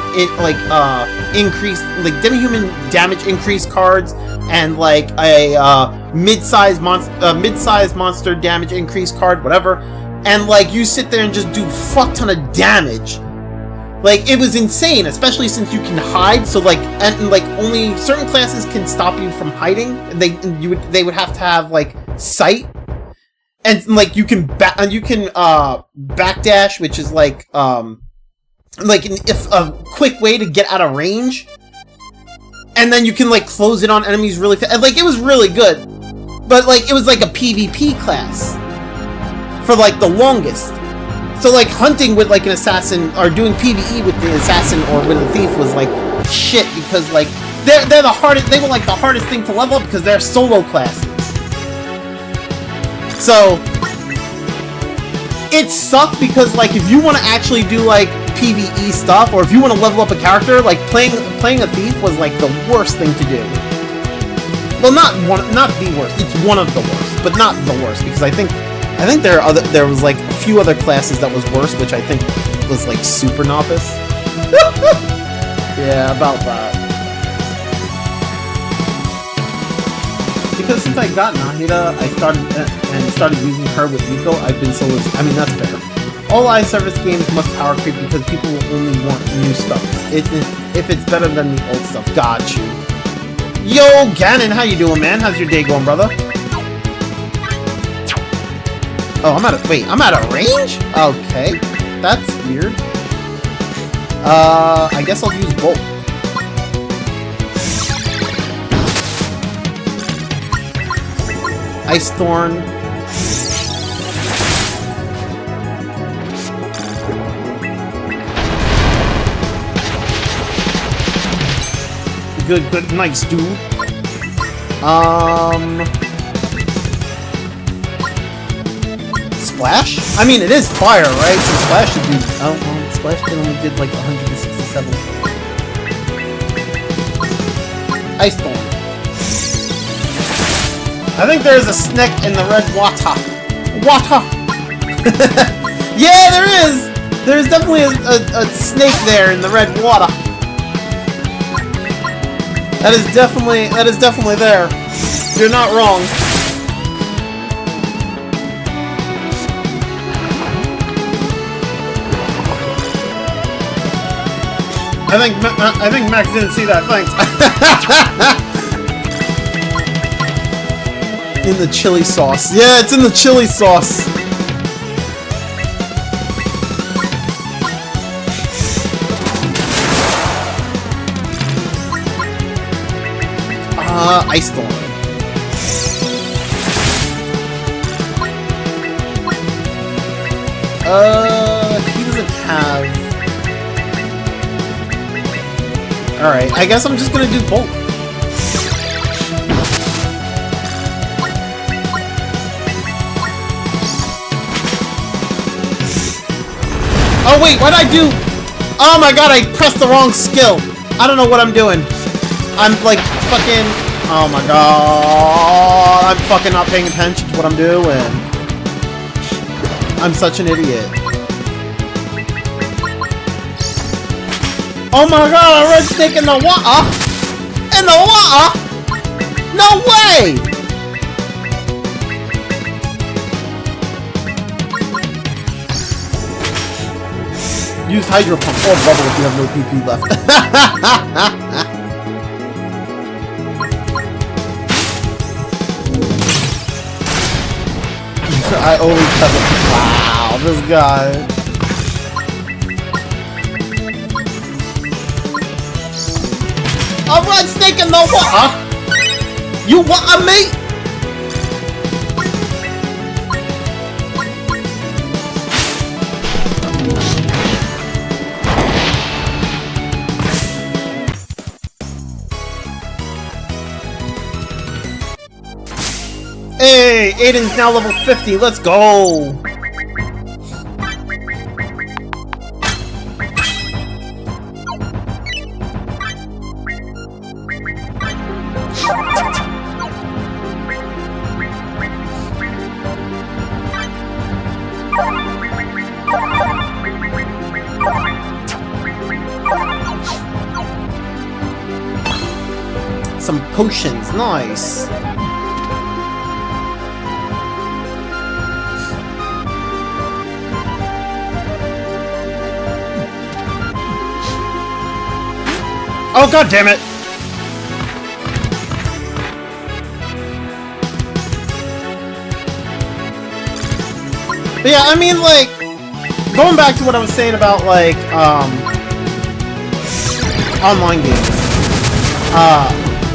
demi-human damage increase cards, and like a mid-sized monster damage increase card, whatever, and like you sit there and just do fuck ton of damage. Like, it was insane, especially since you can hide. So like, and like only certain classes can stop you from hiding. They would have to have like sight, and like you can backdash, which is like a quick way to get out of range. And then you can like close in on enemies really fast. Like, it was really good, but like it was like a PvP class for like the longest. So like hunting with like an assassin or doing PvE with the assassin or with a thief was like shit because like they're the hardest. They were like the hardest thing to level up because they're solo classes. So it sucked because like if you want to actually do like PvE stuff or if you want to level up a character, like playing a thief was like the worst thing to do. Well, not the worst. It's one of the worst, but not the worst because I think there was like a few other classes that was worse, which I think was like super novice. Yeah, about that. Because since I got Nahida, I started using her with Nico. I've been solo. I mean, that's fair. All live service games must power creep because people will only want new stuff. If it's better than the old stuff. Got you. Yo, Ganon, how you doing, man? How's your day going, brother? Oh, I'm out of range? Okay. That's weird. I guess I'll use Bolt. Ice Thorn. Good, nice, dude. Splash? I mean, it is fire, right? So Splash should be... Oh, well, Splash only did like 167. Ice Thorn. I think there's a snake in the red water. Water! Yeah, there is! There's definitely a snake there in the red water. That is definitely there. You're not wrong. I think Max didn't see that. Thanks. In the chili sauce. Yeah, it's in the chili sauce. Ice Thorn. He doesn't have... Alright, I guess I'm just gonna do Bolt. Oh wait, what did I do? Oh my god, I pressed the wrong skill. I don't know what I'm doing. I'm like fucking... Oh my god, I'm fucking not paying attention to what I'm doing. I'm such an idiot. Oh my god, a red snake in the water! In the water? No way! Use Hydro Pump or Bubble if you have no PP left. I always have it. Wow, this guy. A red snake in the water? You want me? Hey, Aiden's now level 50. Let's go. Some potions, nice. Oh, god damn it! But yeah, I mean, like, going back to what I was saying about, like, online games.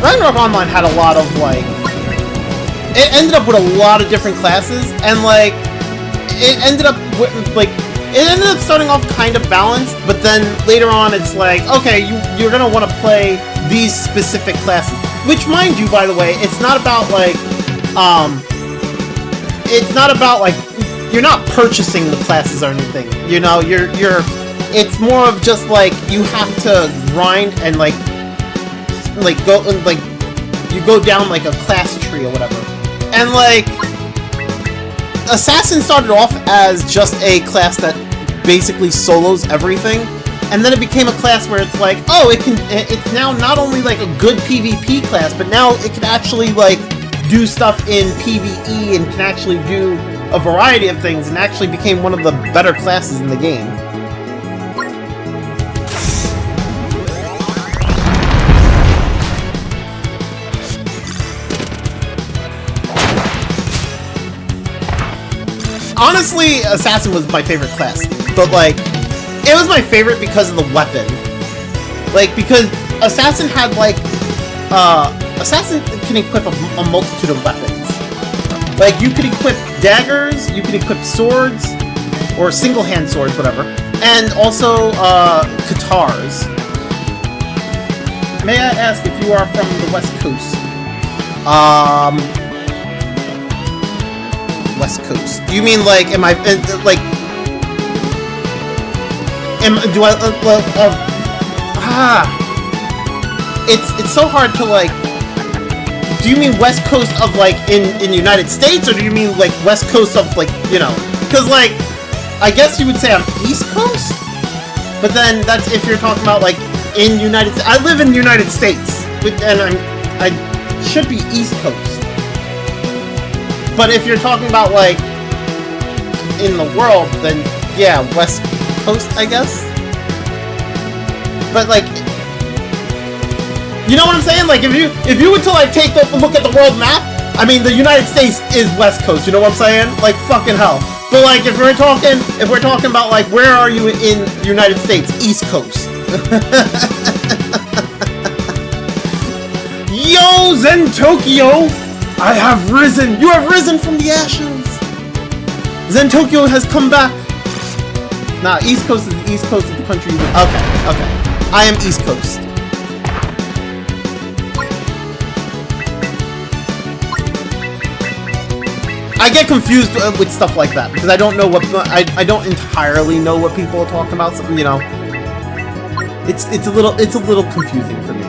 Ragnarok Online had a lot of, like, it ended up with a lot of different classes, and, like, it ended up with, like, it ended up starting off kind of balanced, but then later on it's like, okay, you're gonna want to play these specific classes. Which, mind you, by the way, it's not about like, you're not purchasing the classes or anything. You know, it's more of just like you have to grind and like go and like you go down like a class tree or whatever. And like Assassin started off as just a class that basically solos everything, and then it became a class where it's like, oh, it's now not only like a good PvP class, but now it can actually like do stuff in PvE and can actually do a variety of things, and actually became one of the better classes in the game. Honestly, Assassin was my favorite class, but like, it was my favorite because of the weapon. Like, because Assassin had like, Assassin can equip a multitude of weapons. Like, you could equip daggers, you could equip swords, or single-hand swords, whatever, and also katars. May I ask if you are from the West Coast? West Coast. Do you mean like, am I like? Do I? It's so hard to like. Do you mean West Coast of like in the United States, or do you mean like West Coast of like, you know? Because like, I guess you would say I'm East Coast, but then that's if you're talking about like in United. I live in the United States, and I should be East Coast. But if you're talking about, like, in the world, then, yeah, West Coast, I guess? But, like, you know what I'm saying? Like, if you were to, like, take a look at the world map, I mean, the United States is West Coast, you know what I'm saying? Like, fucking hell. But, like, if we're talking about, like, where are you in the United States? East Coast. Yo, Zen Tokyo! I have risen! You have risen from the ashes! Zen Tokyo has come back! Nah, East Coast is the East Coast of the country. Okay. I am East Coast. I get confused with stuff like that, because I don't know what... I don't entirely know what people are talking about, so, you know. It's a little confusing for me.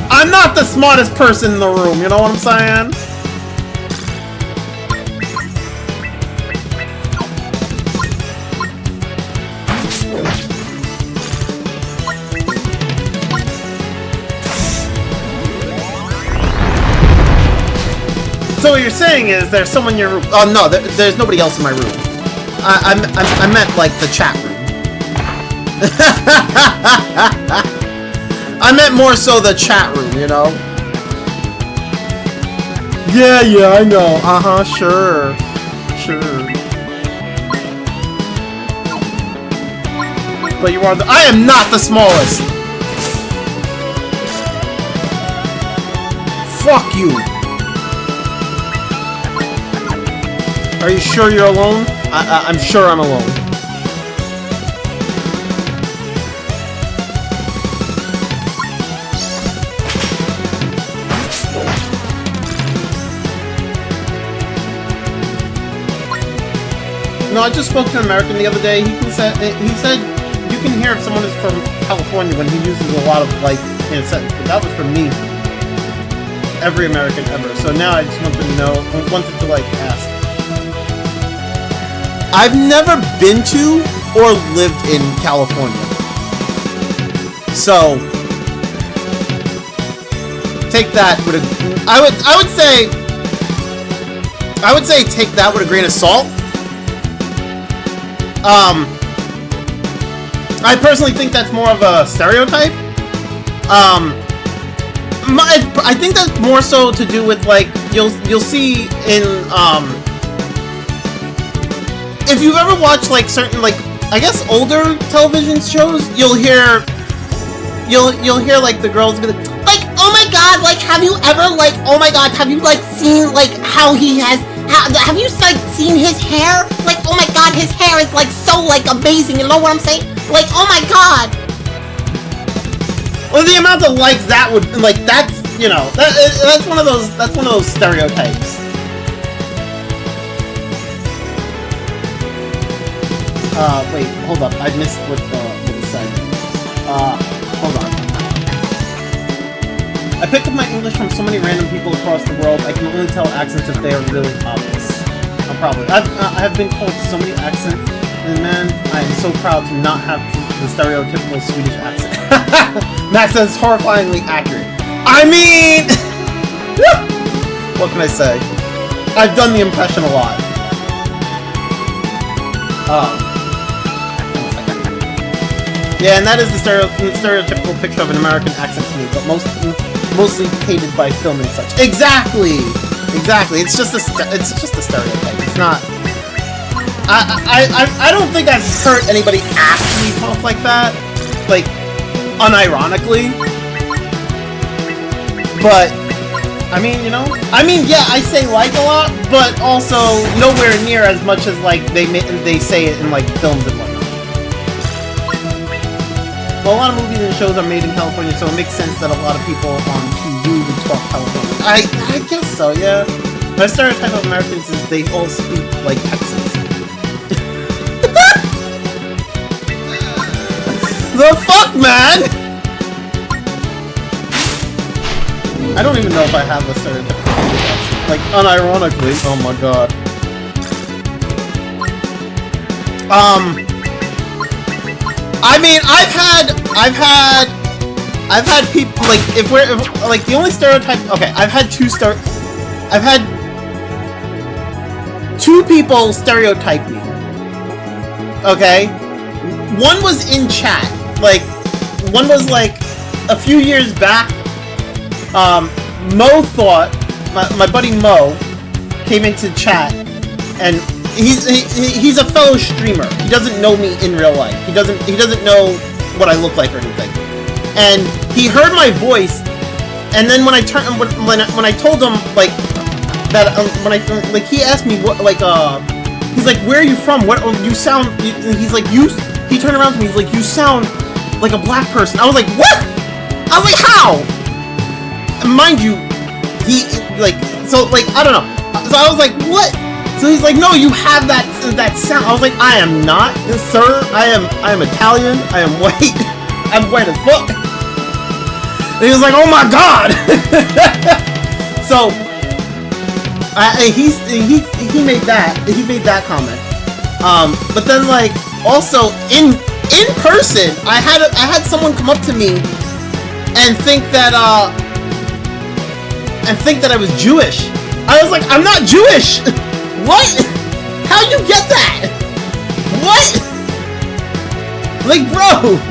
I'm not the smartest person in the room, you know what I'm saying? So what you're saying is there's someone in your room. Oh no, there's nobody else in my room. I meant like the chat room. I meant more so the chat room, you know? Yeah, I know. Sure. But you are I am not the smallest! Fuck you! Are you sure you're alone? I'm sure I'm alone. No, I just spoke to an American the other day. He said you can hear if someone is from California when he uses a lot of like in a sentence, but that was from me. Every American ever. So now I just wanted to like ask. I've never been to or lived in California. So take that with a I would say take that with a grain of salt. I personally think that's more of a stereotype. I think that's more so to do with like you'll see in if you've ever watched like certain like I guess older television shows, you'll hear like the girls be like, oh my god, like have you ever like, oh my god, have you like seen like how he has Have you like seen his hair? Like, oh my god, his hair is like so like amazing. You know what I'm saying? Like, oh my god. Well, the amount of likes that would like that's you know that's one of those stereotypes. Wait, hold up. I missed what the said. Hold on. I picked up my English from so many random people across the world, I can only tell accents if they are really obvious. I have been called so many accents, and man, I am so proud to not have the stereotypical Swedish accent. Max says horrifyingly accurate. I mean, what can I say? I've done the impression a lot. Yeah, and that is the stereotypical picture of an American accent to me, but mostly hated by film and such. Exactly. It's just a stereotype. It's not. I don't think I've heard anybody actually talk like that, like unironically. But I mean, you know, yeah, I say like a lot, but also nowhere near as much as like they say it in like films and whatnot. Well, a lot of movies and shows are made in California, so it makes sense that a lot of people on TV would talk California. I guess so, yeah. My stereotype of Americans is they all speak like Texans. The fuck, man! I don't even know if I have a stereotype of accent. Like, unironically. Oh my god. I mean, I've had people like if the only stereotype. Okay, I've had two people stereotype me. Okay, one was in chat. Like, one was like a few years back. Mo thought my buddy Mo came into chat and. He's a fellow streamer. He doesn't know me in real life. He doesn't know what I look like or anything. And he heard my voice, and then when I told him like that he asked me what he's like, where are you from? What you sound? He's like, he turned around to me. He's like, you sound like a black person. I was like, what? I was like, how? And mind you, I don't know. So I was like, what? So he's like, no, you have that sound. I was like, I am not, sir. I am Italian. I am white. I'm white as fuck. And he was like, oh my god. So he made that comment. But then like also in person, I had someone come up to me and think that I was Jewish. I was like, I'm not Jewish. What? How you get that? What? Like, bro.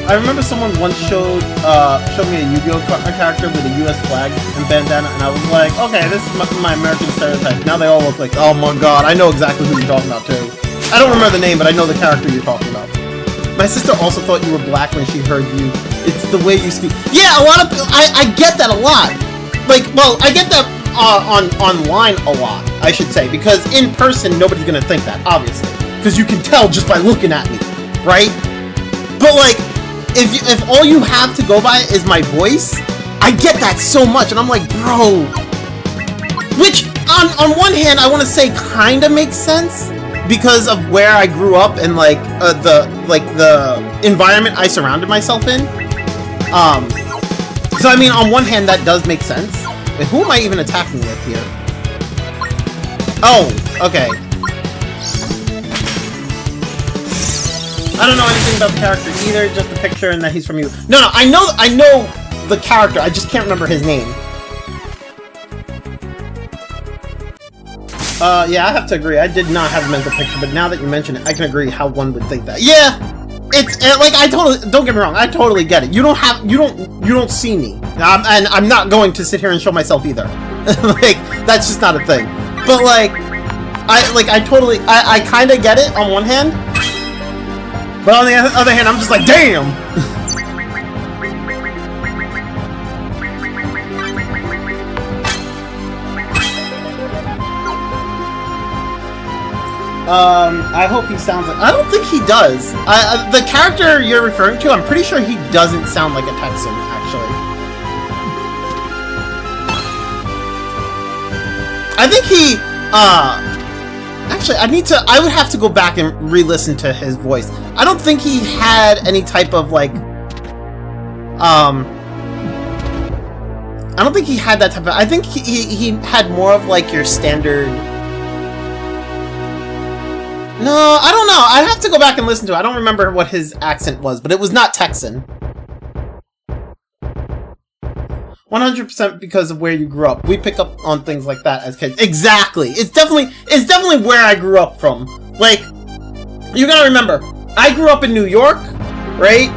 I remember someone once showed me a Yu-Gi-Oh character with a U.S. flag and bandana, and I was like, okay, this is my American stereotype. Now they all look like, oh my god, I know exactly who you're talking about too. I don't remember the name, but I know the character you're talking about. My sister also thought you were black when she heard you. It's the way you speak. Yeah, a lot of I get that a lot. Like, well, I get that online a lot, I should say, because in person nobody's gonna think that, obviously, because you can tell just by looking at me, right? But like, if all you have to go by is my voice, I get that so much, and I'm like, bro, which on one hand I want to say kind of makes sense because of where I grew up and like the environment I surrounded myself in. So I mean, on one hand, that does make sense. Wait, who am I even attacking with here? Oh, okay. I don't know anything about the character either, just the picture and that he's from you. No, I know the character, I just can't remember his name. Yeah, I have to agree. I did not have a mental picture, but now that you mention it, I can agree how one would think that. Yeah! It's like I totally don't get me wrong. I totally get it. You don't see me, and I'm not going to sit here and show myself either. Like that's just not a thing. But like I kind of get it on one hand, but on the other hand, I'm just like, damn. I hope he sounds like... I don't think he does. The character you're referring to, I'm pretty sure he doesn't sound like a Texan, actually. I think he, actually, I would have to go back and re-listen to his voice. I don't think he had any type of, like, I don't think he had that type of... I think he had more of, like, your standard... No, I don't know. I'd have to go back and listen to it. I don't remember what his accent was, but it was not Texan. 100% because of where you grew up. We pick up on things like that as kids. Exactly! It's definitely where I grew up from. Like, you gotta remember, I grew up in New York, right?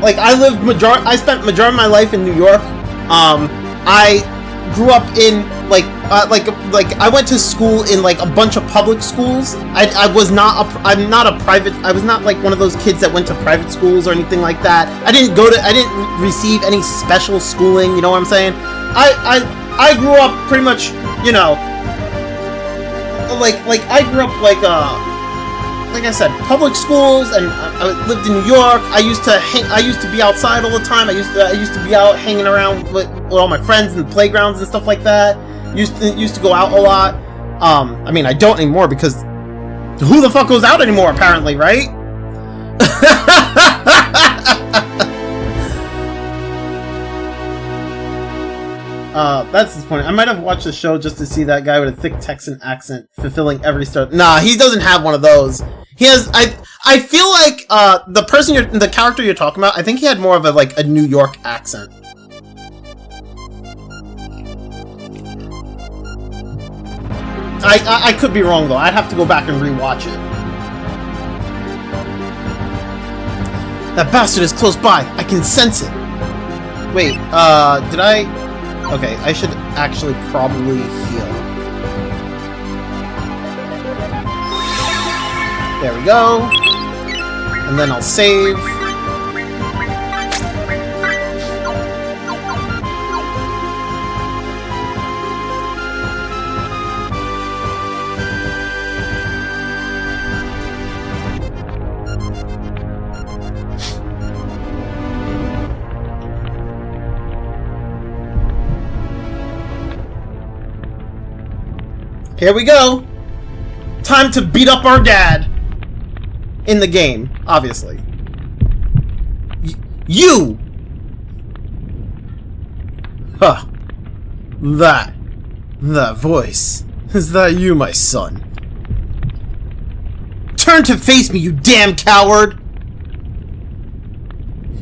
Like, I spent majority of my life in New York. I grew up in, like I went to school in, like, a bunch of public schools. I'm not like one of those kids that went to private schools or anything like that. I didn't receive any special schooling, you know what I'm saying? I grew up pretty much, you know, like I grew up like I said, public schools, and I lived in New York. I used to be outside all the time. I used to be out hanging around with all my friends in the playgrounds and stuff like that. Used to go out a lot. I mean, I don't anymore because who the fuck goes out anymore? Apparently, right? That's the point. I might have watched the show just to see that guy with a thick Texan accent fulfilling every star. Nah, he doesn't have one of those. He has. I feel like the character you're talking about, I think he had more of a New York accent. I could be wrong though. I'd have to go back and rewatch it. That bastard is close by. I can sense it. Wait, did I? Okay, I should actually probably heal. There we go. And then I'll save. Here we go! Time to beat up our dad! In the game, obviously. You! Huh. That voice. Is that you, my son? Turn to face me, you damn coward!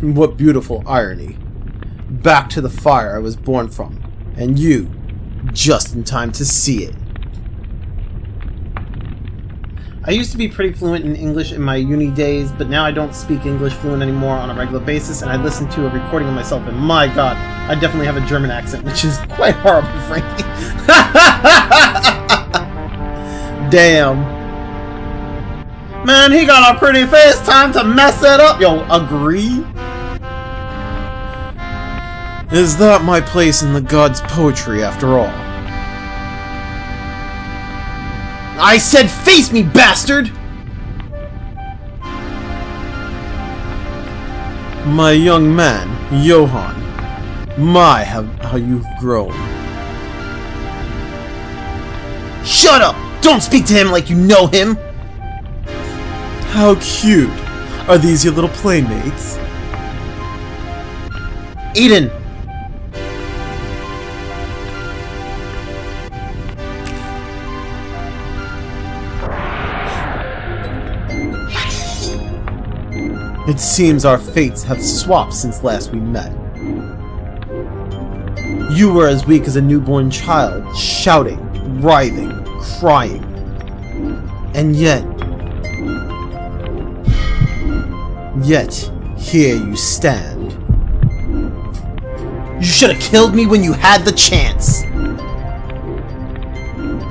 What beautiful irony. Back to the fire I was born from, and you, just in time to see it. I used to be pretty fluent in English in my uni days, but now I don't speak English fluent anymore on a regular basis, and I listen to a recording of myself, and my god, I definitely have a German accent, which is quite horrible, frankly. Damn. Man, he got a pretty face, time to mess it up! Yo, agree? Is that my place in the gods' poetry, after all? I said face me, bastard! My young man, Johann. My, how you've grown. Shut up! Don't speak to him like you know him! How cute. Are these your little playmates? Eden! It seems our fates have swapped since last we met. You were as weak as a newborn child, shouting, writhing, crying. And yet, here you stand. You should have killed me when you had the chance.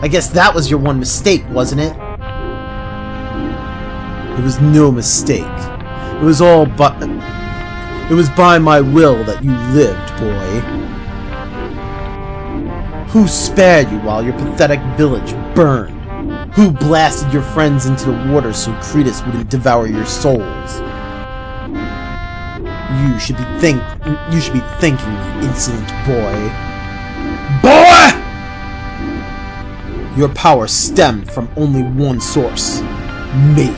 I guess that was your one mistake, wasn't it? It was no mistake. It was by my will that you lived, boy. Who spared you while your pathetic village burned? Who blasted your friends into the water so Cretus wouldn't devour your souls? You should be thanking me, insolent boy. Boy! Your power stemmed from only one source. Me.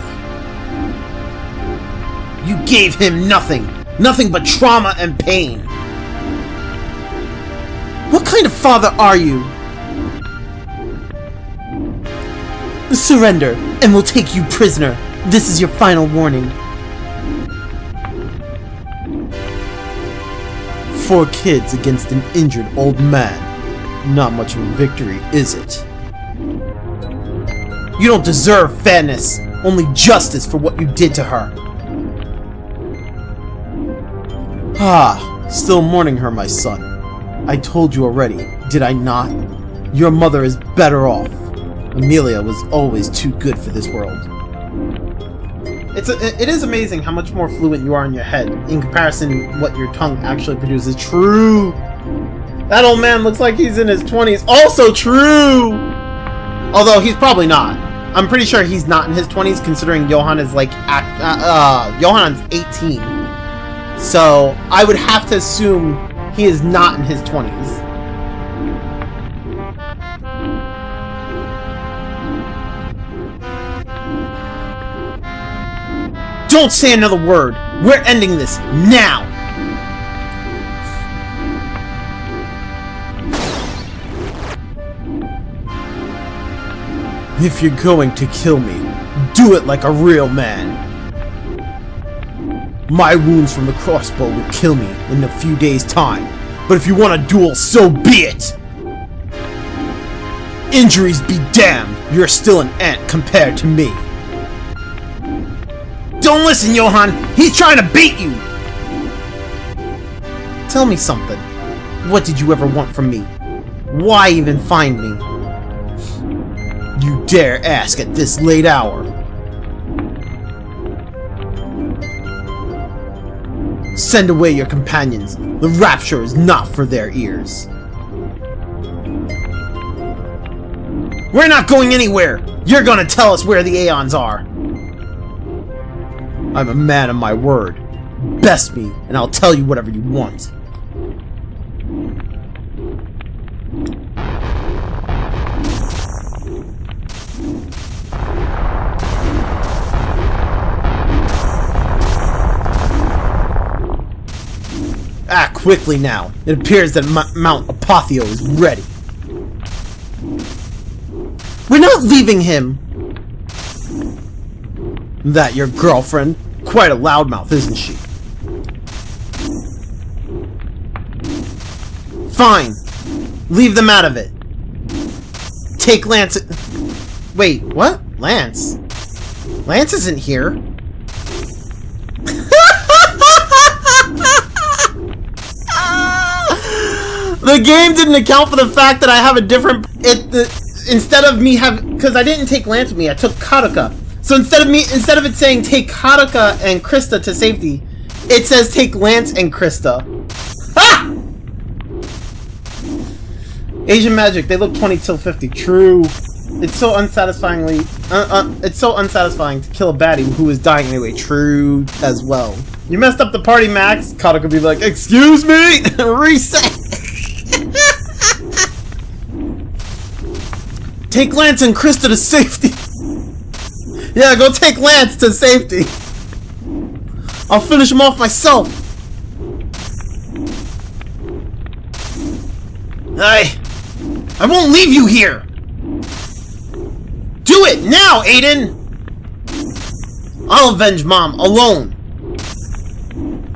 You gave him nothing but trauma and pain. What kind of father are you? Surrender, and we'll take you prisoner. This is your final warning. 4 kids against an injured old man. Not much of a victory, is it? You don't deserve fairness, only justice for what you did to her. Ah, still mourning her, my son. I told you already, did I not? Your mother is better off. Amelia was always too good for this world. It is amazing how much more fluent you are in your head in comparison to what your tongue actually produces. True! That old man looks like he's in his 20s. Also true! Although he's probably not. I'm pretty sure he's not in his 20s considering Johann is like... Johann's 18. So I would have to assume he is not in his 20s. Don't say another word! We're ending this now! If you're going to kill me, do it like a real man. My wounds from the crossbow will kill me in a few days' time, but if you want a duel, so be it! Injuries be damned, you're still an ant compared to me. Don't listen, Johann! He's trying to beat you! Tell me something. What did you ever want from me? Why even find me? You dare ask at this late hour? Send away your companions. The Rapture is not for their ears. We're not going anywhere! You're gonna tell us where the Aeons are! I'm a man of my word. Best me, and I'll tell you whatever you want. Act quickly now. It appears that Mount Apotheo is ready. We're not leaving him! That your girlfriend? Quite a loudmouth, isn't she? Fine. Leave them out of it. Take Lance... Wait, what? Lance? Lance isn't here. The game didn't account for the fact that I have a different... instead of me having... Because I didn't take Lance with me, I took Karuka. So instead of it saying take Karuka and Krista to safety, it says take Lance and Krista. Ha! Asian magic, they look 20 till 50. True. It's so unsatisfying to kill a baddie who is dying anyway. True as well. You messed up the party, Max. Karuka would be like, excuse me? Reset. Take Lance and Krista to safety. Yeah, go take Lance to safety. I'll finish him off myself. I won't leave you here. Do it now, Aiden. I'll avenge Mom alone.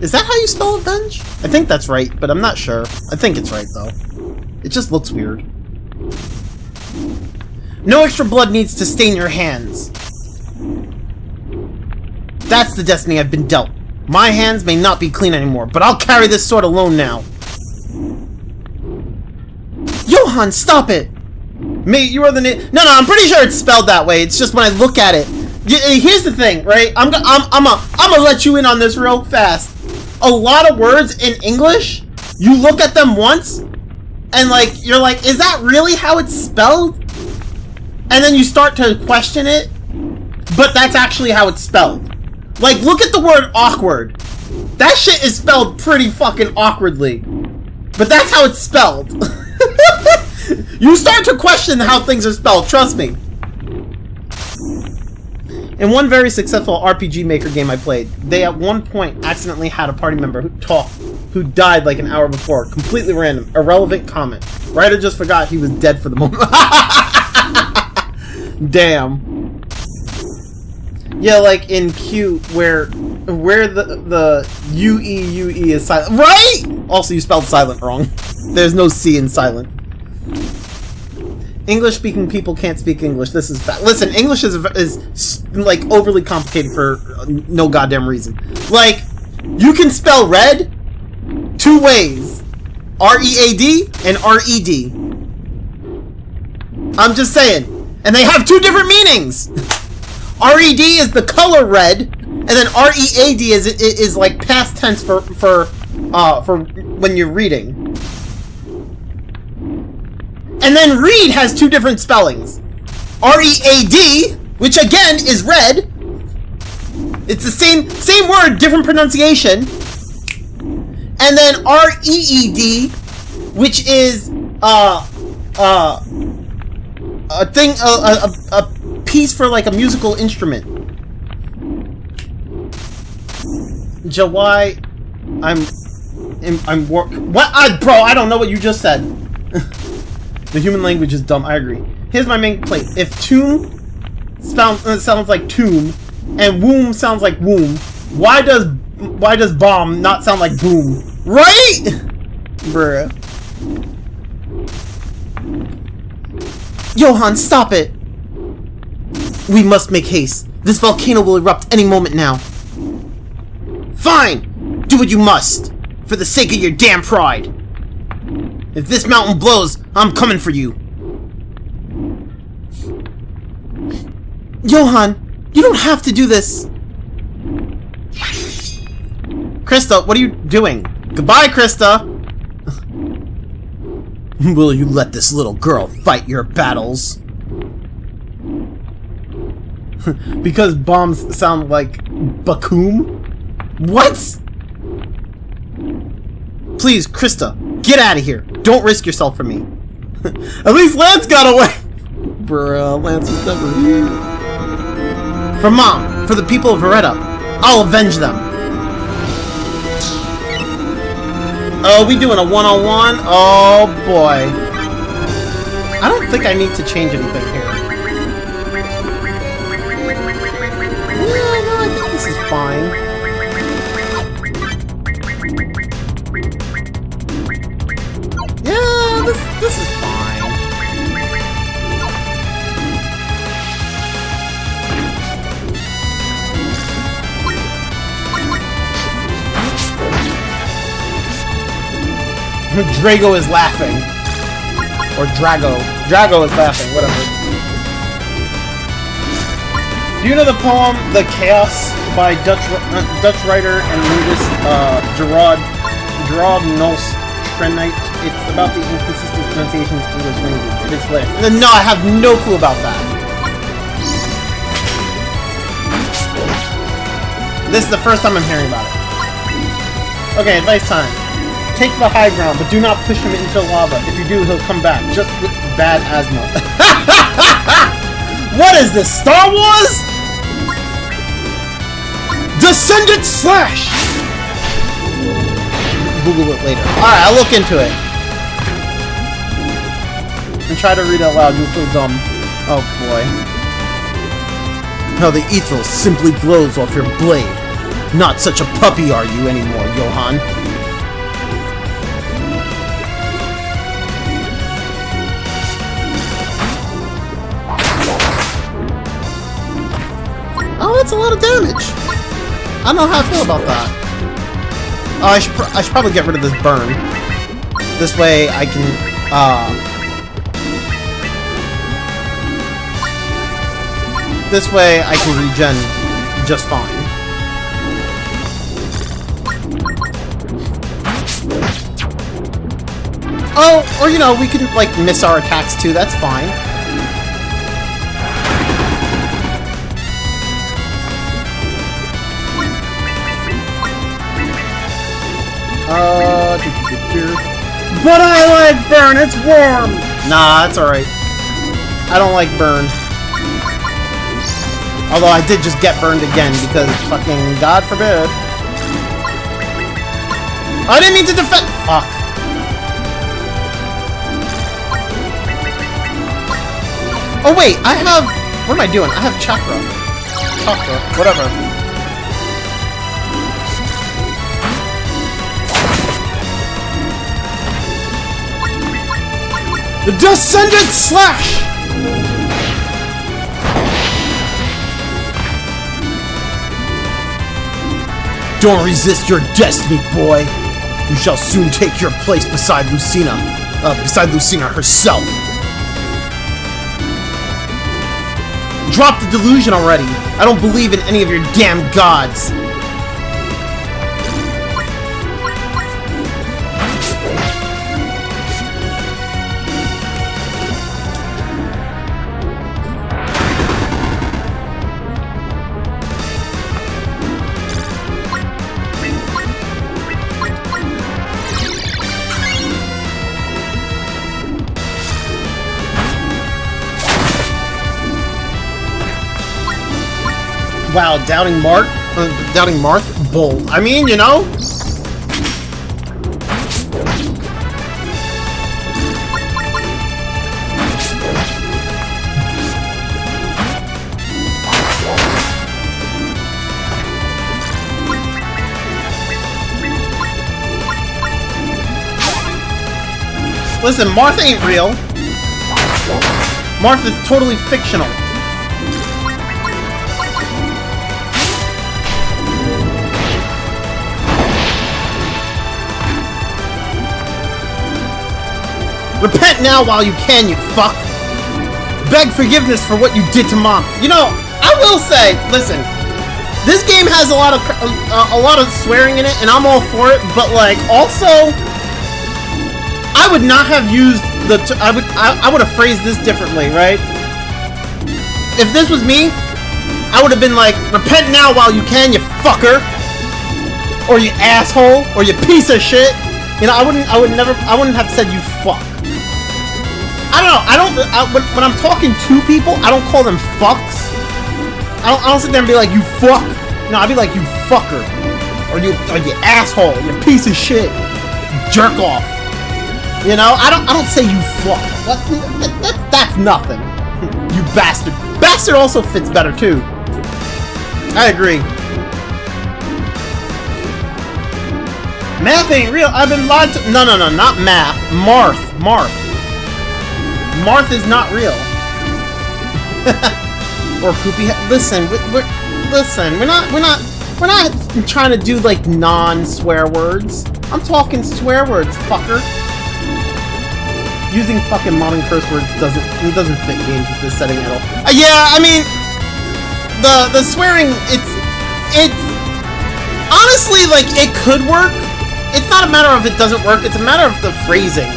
Is that how you spell avenge? I think that's right, but I'm not sure. I think it's right though. It just looks weird. No extra blood needs to stain your hands. That's the destiny I've been dealt. My hands may not be clean anymore, but I'll carry this sword alone now. Johann, stop it! Mate, you are the No, I'm pretty sure it's spelled that way. It's just when I look at it. Here's the thing, right? I'm gonna let you in on this real fast. A lot of words in English, you look at them once, and like you're like, is that really how it's spelled? and then you start to question it, but that's actually how it's spelled. Like, look at the word awkward. That shit is spelled pretty fucking awkwardly. But that's how it's spelled. You start to question how things are spelled, trust me. In one very successful RPG Maker game I played, they at one point accidentally had a party member who died like an hour before. Completely random. Irrelevant comment. Writer just forgot he was dead for the moment. Damn. Yeah, like in Q, where the UE is silent. Right? Also, you spelled silent wrong. There's no C in silent. English-speaking people can't speak English. This is fact. Listen, English is like overly complicated for no goddamn reason. Like, you can spell red 2 ways: R-E-A-D and R-E-D. I'm just saying, and they have 2 different meanings. R-E-D is the color red, and then R-E-A-D is like past tense for when you're reading. And then read has 2 different spellings. R-E-A-D, which again is red. It's the same word, different pronunciation. And then R-E-E-D, which is a piece for like a musical instrument. July, what? Bro, I don't know what you just said. The human language is dumb. I agree. Here's my main complaint. If tomb sounds like tomb, and womb sounds like womb, why does bomb not sound like boom? Right? Bruh. Johann, stop it! We must make haste. This volcano will erupt any moment now. Fine! Do what you must, for the sake of your damn pride. If this mountain blows, I'm coming for you. Johann, you don't have to do this. Krista, what are you doing? Goodbye, Krista! Will you let this little girl fight your battles? Because bombs sound like Bakum? What? Please, Krista, get out of here. Don't risk yourself for me. At least Lance got away! Bruh, Lance was never here. For Mom, for the people of Veretta, I'll avenge them. Oh, we doing a one-on-one? Oh, boy. I don't think I need to change anything here. Yeah, no, I think this is fine. Yeah, this is fine. Drago is laughing. Or Drago. Drago is laughing, whatever. Do you know the poem The Chaos by Dutch writer and linguist Gerard Nost Trenite? It's about the inconsistent pronunciation of English language. It is hilarious. No, I have no clue about that. This is the first time I'm hearing about it. Okay, advice time. Take the high ground, but do not push him into lava. If you do, he'll come back, just with bad asthma. What is this, Star Wars? Descendant Slash! Google it later. Alright, I'll look into it. And try to read it out loud, you feel dumb. Oh boy. How the ethereal simply glows off your blade. Not such a puppy are you anymore, Johann. Oh, that's a lot of damage. I don't know how I feel about that. Oh, I should probably get rid of this burn. This way I can, this way I can regen just fine. Oh, or you know, we can like miss our attacks too, that's fine. But I like burn, it's warm! Nah, that's alright. I don't like burn. Although I did just get burned again because fucking God forbid. I didn't mean to defend. Fuck. Oh wait, I have. What am I doing? I have chakra. Chakra. Whatever. The Descendant Slash! Don't resist your destiny, boy. You shall soon take your place beside Lucina. Beside Lucina herself. Drop the delusion already. I don't believe in any of your damn gods. Wow, doubting Marth? Bold. I mean, you know? Listen, Marth ain't real. Marth is totally fictional. Repent now while you can, you fuck! Beg forgiveness for what you did to Mom. You know, I will say, listen, this game has a lot of swearing in it, and I'm all for it. But like, also, I would not have used the. I would have phrased this differently, right? If this was me, I would have been like, repent now while you can, you fucker, or you asshole, or you piece of shit. You know, I wouldn't have said you fuck. I don't know. When I'm talking to people, I don't call them fucks. I don't sit there and be like, you fuck. No, I'd be like, you fucker, or you asshole, you piece of shit, jerk off. You know, I don't say you fuck. That's nothing. You bastard. Bastard also fits better too. I agree. Math ain't real. I've been lied to. No, not math. Marth. Marth is not real. Or poopy. Listen, we're not trying to do like non-swear words. I'm talking swear words, fucker. Using fucking modern curse words doesn't fit games with this setting at all. Yeah, I mean, the swearing, it's honestly, like, it could work. It's not a matter of it doesn't work. It's a matter of the phrasing.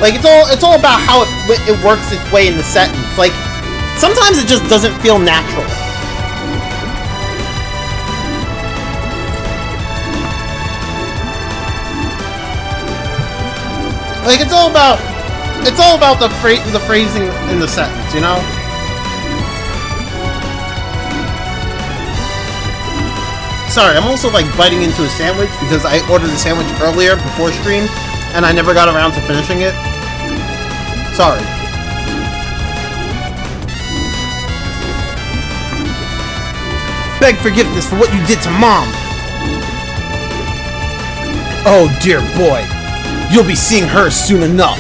Like, it's all about how it works its way in the sentence. Like, sometimes it just doesn't feel natural. Like, it's all about the phrasing in the sentence, you know? Sorry, I'm also like biting into a sandwich because I ordered a sandwich earlier before stream and I never got around to finishing it. Sorry. Beg forgiveness for what you did to Mom. Oh dear boy, you'll be seeing her soon enough.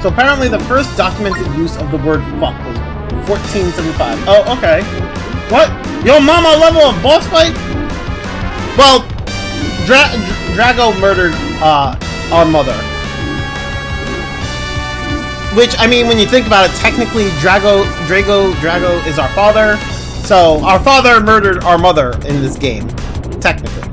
So apparently the first documented use of the word fuck was 1475. Oh, okay. What? Yo mama level of boss fight? Well, Drago murdered our mother. Which, I mean, when you think about it, technically Drago is our father. So our father murdered our mother in this game. Technically.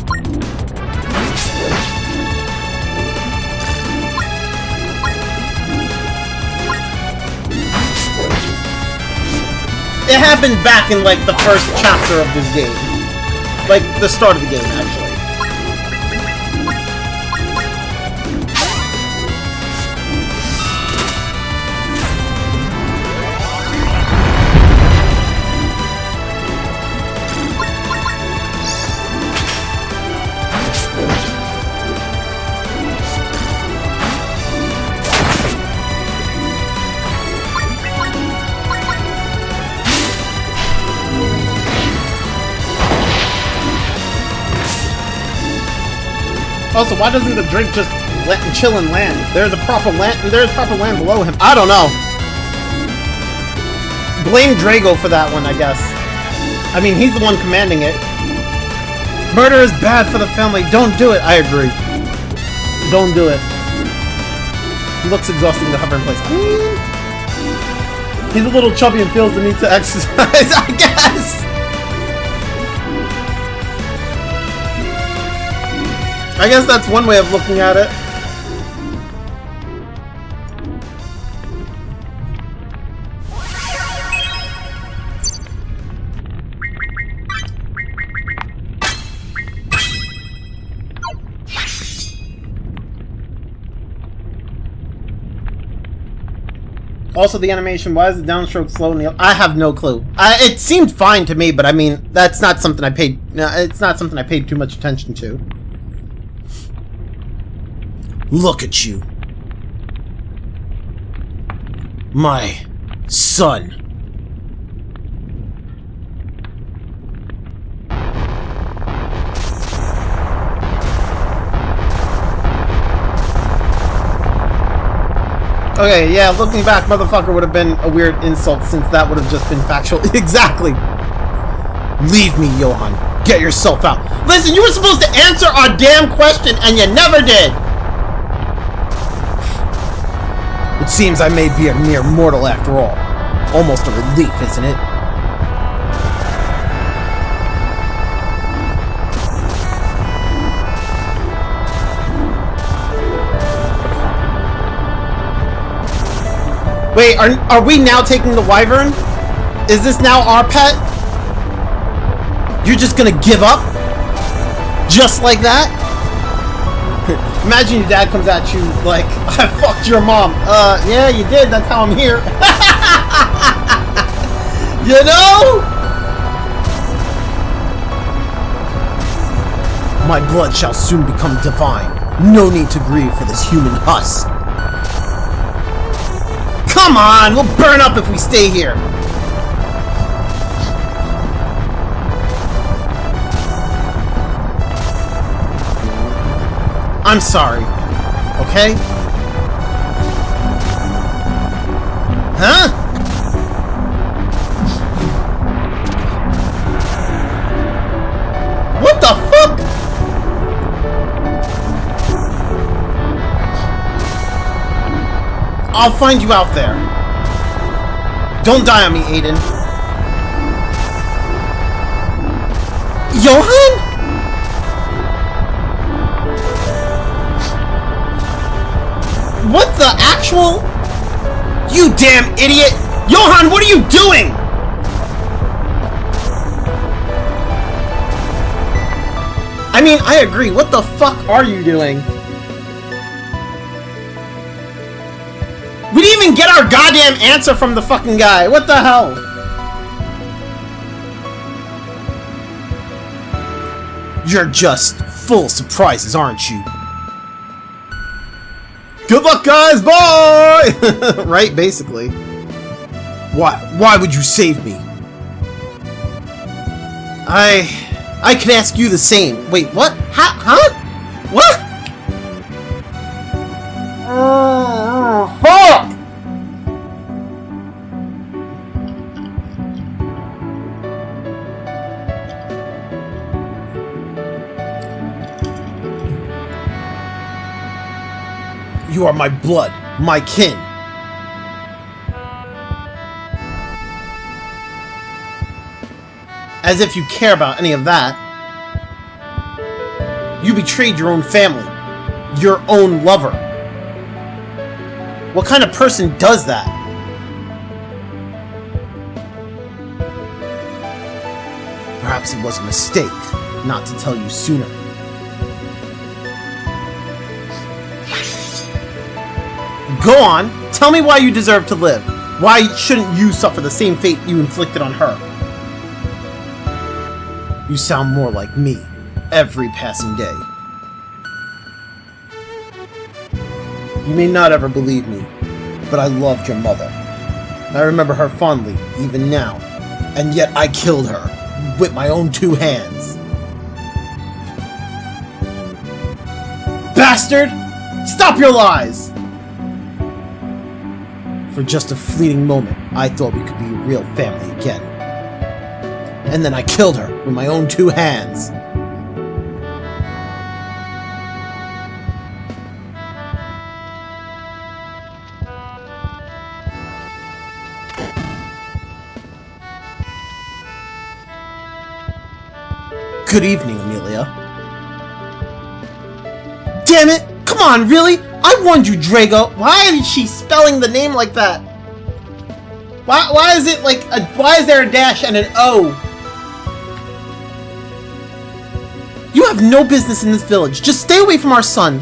It happened back in, like, the first chapter of this game. Like, the start of the game, actually. Also, why doesn't the drink just chill and land? There's proper land below him. I don't know. Blame Drago for that one, I guess. I mean, he's the one commanding it. Murder is bad for the family. Don't do it. I agree. Don't do it. He looks exhausting to hover in place. I mean, he's a little chubby and feels the need to exercise, I guess. I guess that's one way of looking at it. Also, the animation, why is the downstroke slow? I have no clue. It seemed fine to me, but I mean, that's not something I paid. It's not something I paid too much attention to. Look at you. My son. Okay, yeah, looking back, motherfucker would have been a weird insult since that would have just been factual. Exactly. Leave me, Johann. Get yourself out. Listen, you were supposed to answer our damn question and you never did. It seems I may be a mere mortal after all. Almost a relief, isn't it? Wait, are we now taking the wyvern? Is this now our pet? You're just gonna give up? Just like that? Imagine your dad comes at you like, I fucked your mom. Yeah, you did. That's how I'm here. You know? My blood shall soon become divine. No need to grieve for this human husk. Come on, we'll burn up if we stay here. I'm sorry. Okay? Huh? What the fuck? I'll find you out there. Don't die on me, Aiden. Johann? What the actual? You damn idiot! Johann, what are you doing? I mean, I agree. What the fuck are you doing? We didn't even get our goddamn answer from the fucking guy. What the hell? You're just full of surprises, aren't you? Good luck, guys. Bye. Right, basically. Why would you save me? I could ask you the same. Wait, what? Huh? What? Fuck! You are my blood, my kin. As if you care about any of that. You betrayed your own family, your own lover. What kind of person does that? Perhaps it was a mistake not to tell you sooner. Go on, tell me why you deserve to live. Why shouldn't you suffer the same fate you inflicted on her? You sound more like me every passing day. You may not ever believe me, but I loved your mother. I remember her fondly, even now, and yet I killed her with my own 2 hands. Bastard! Stop your lies! For just a fleeting moment, I thought we could be a real family again. And then I killed her with my own 2 hands. Good evening, Amelia. Damn it! Come on, really? I warned you, Drago. Why is she spelling the name like that? Why is it like a... Why is there a dash and an O? You have no business in this village. Just stay away from our son.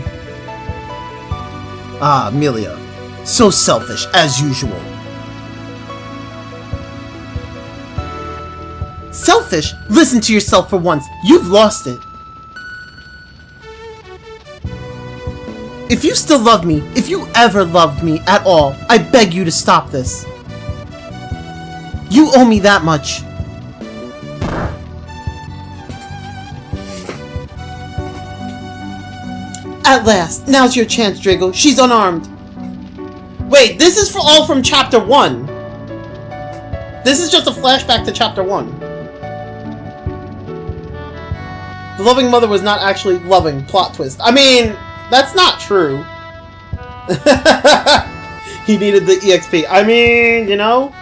Ah, Amelia. So selfish, as usual. Selfish? Listen to yourself for once. You've lost it. If you still love me, if you ever loved me at all, I beg you to stop this. You owe me that much. At last, now's your chance, Drago. She's unarmed. Wait, this is all from chapter 1. This is just a flashback to chapter 1. The loving mother was not actually loving. Plot twist. I mean, that's not true. He needed the EXP. I mean, you know.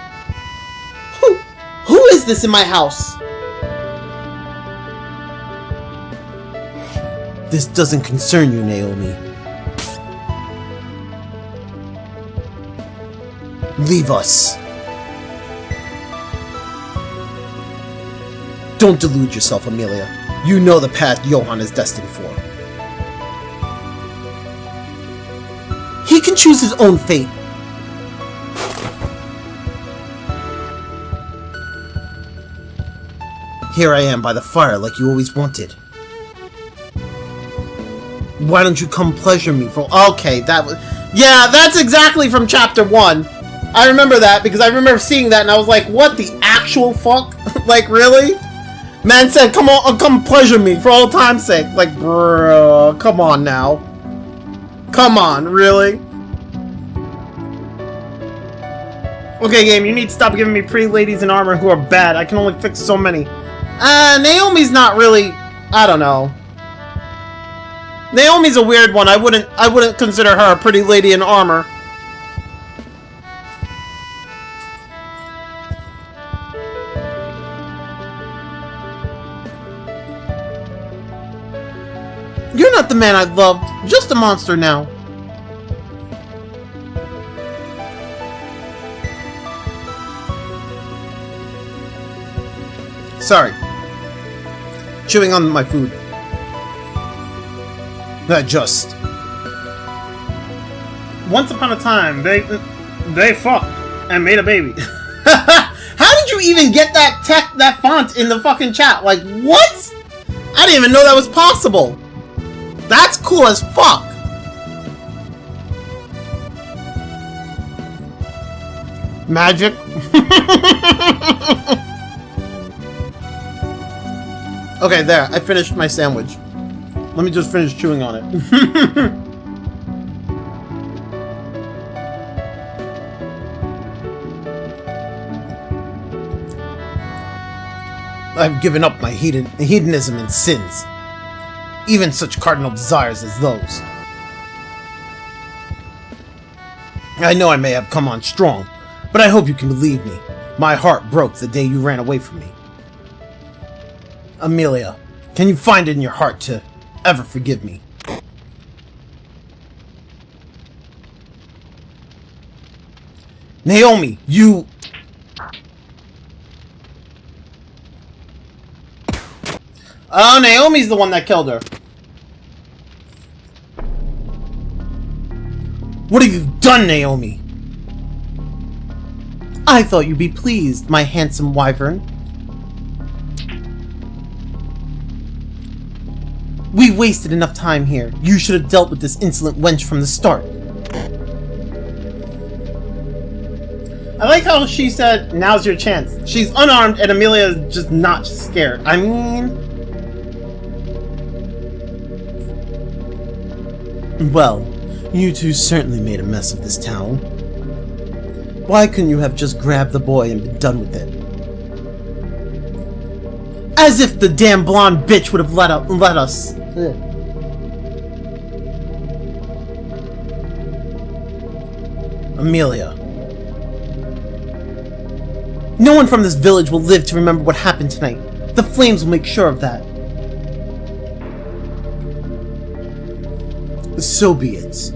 Who is this in my house? This doesn't concern you, Naomi. Leave us. Don't delude yourself, Amelia. You know the path Johann is destined for. He can choose his own fate. Here I am by the fire like you always wanted. Why don't you come pleasure me for... Okay, that was... Yeah, that's exactly from chapter 1. I remember that because I remember seeing that and I was like, what the actual fuck? Like, really? Man said, come on, come pleasure me for all time's sake. Like, bro, come on now. Come on, really? Okay, game, you need to stop giving me pretty ladies in armor who are bad. I can only fix so many. Naomi's not really... I don't know. Naomi's a weird one. I wouldn't consider her a pretty lady in armor. You're not the man I loved, just a monster now. Sorry. Chewing on my food. That just... Once upon a time, they fucked and made a baby. How did you even get that font in the fucking chat? Like, what? I didn't even know that was possible. That's cool as fuck. Magic. Okay, there. I finished my sandwich. Let me just finish chewing on it. I've given up my hedonism and sins. Even such cardinal desires as those. I know I may have come on strong, but I hope you can believe me. My heart broke the day you ran away from me. Amelia, can you find it in your heart to ever forgive me? Naomi, you... Oh, Naomi's the one that killed her. What have you done, Naomi? I thought you'd be pleased, my handsome wyvern. We've wasted enough time here. You should have dealt with this insolent wench from the start. I like how she said, now's your chance. She's unarmed and Amelia is just not scared. I mean... Well, you two certainly made a mess of this town. Why couldn't you have just grabbed the boy and been done with it? As if the damn blonde bitch would have let us. Ugh. Amelia. No one from this village will live to remember what happened tonight. The flames will make sure of that. So be it.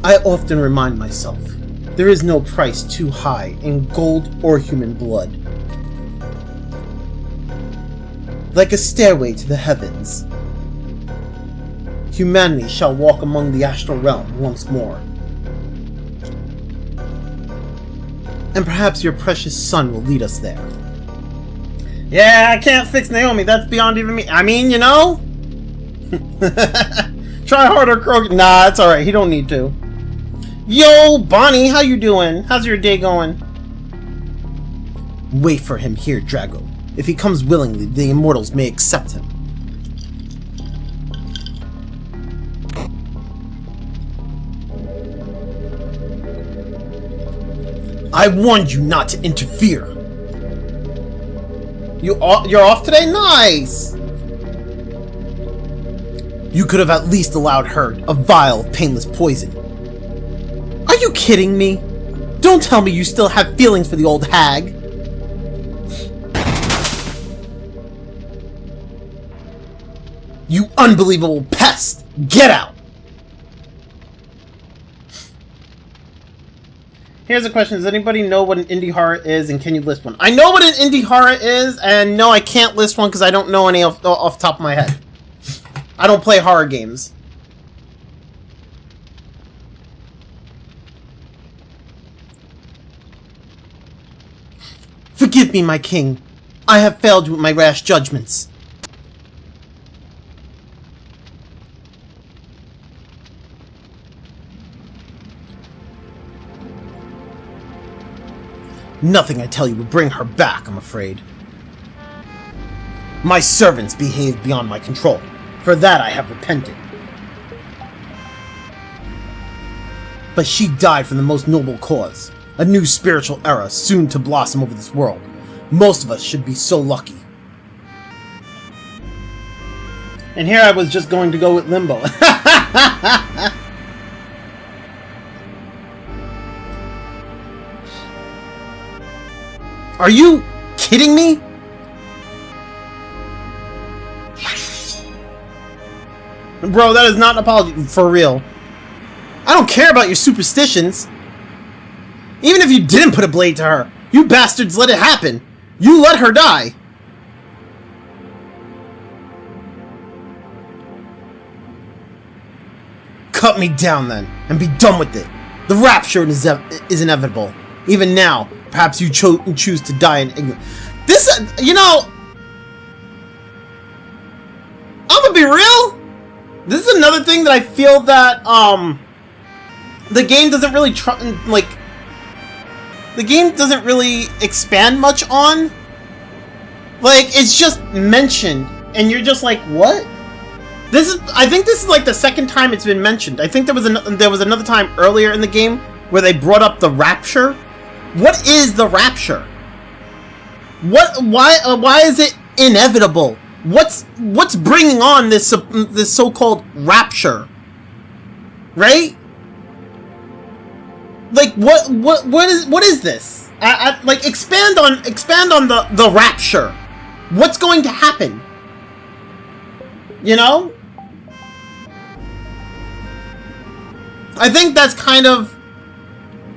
I often remind myself, there is no price too high in gold or human blood. Like a stairway to the heavens, humanity shall walk among the astral realm once more. And perhaps your precious son will lead us there. Yeah, I can't fix Naomi, that's beyond even me. I mean, you know? Try harder, Krogan. Nah, it's alright, he don't need to. Yo, Bonnie, how you doing? How's your day going? Wait for him here, Drago. If he comes willingly, the immortals may accept him. I warned you not to interfere. You're off today? Nice! You could have at least allowed her a vial of painless poison. Are you kidding me? Don't tell me you still have feelings for the old hag. You unbelievable pest! Get out! Here's a question. Does anybody know what an indie horror is, and can you list one? I know what an indie horror is, and no, I can't list one because I don't know any off the top of my head. I don't play horror games. Forgive me, my king. I have failed you with my rash judgments. Nothing I tell you will bring her back, I'm afraid. My servants behaved beyond my control. For that I have repented. But she died for the most noble cause. A new spiritual era soon to blossom over this world. Most of us should be so lucky. And here I was just going to go with Limbo. Are you kidding me? Bro, that is not an apology. For real. I don't care about your superstitions. Even if you didn't put a blade to her, you bastards let it happen. You let her die. Cut me down then, and be done with it. The rapture is inevitable. Even now, perhaps you choose to die in ignorance. This, you know, I'm gonna be real. This is another thing that I feel that the game doesn't really the game doesn't really expand much on. Like, it's just mentioned, and you're just like, what? I think this is like the second time it's been mentioned. I think there was another time earlier in the game where they brought up the Rapture. What is the Rapture? Why is it inevitable? What's bringing on this so-called Rapture? Right? Like, what is this? Like, expand on the Rapture. What's going to happen? You know? I think that's kind of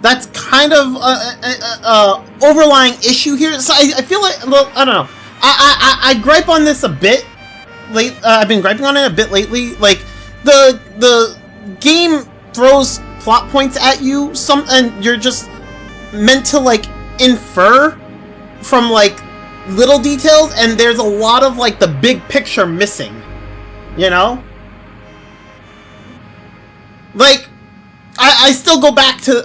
That's kind of a overlying issue here. So I feel like, well, I don't know. I gripe on this a bit. I've been griping on it a bit lately. Like the game throws plot points at you, and you're just meant to like infer from like little details, and there's a lot of like the big picture missing. You know, like. I still go back to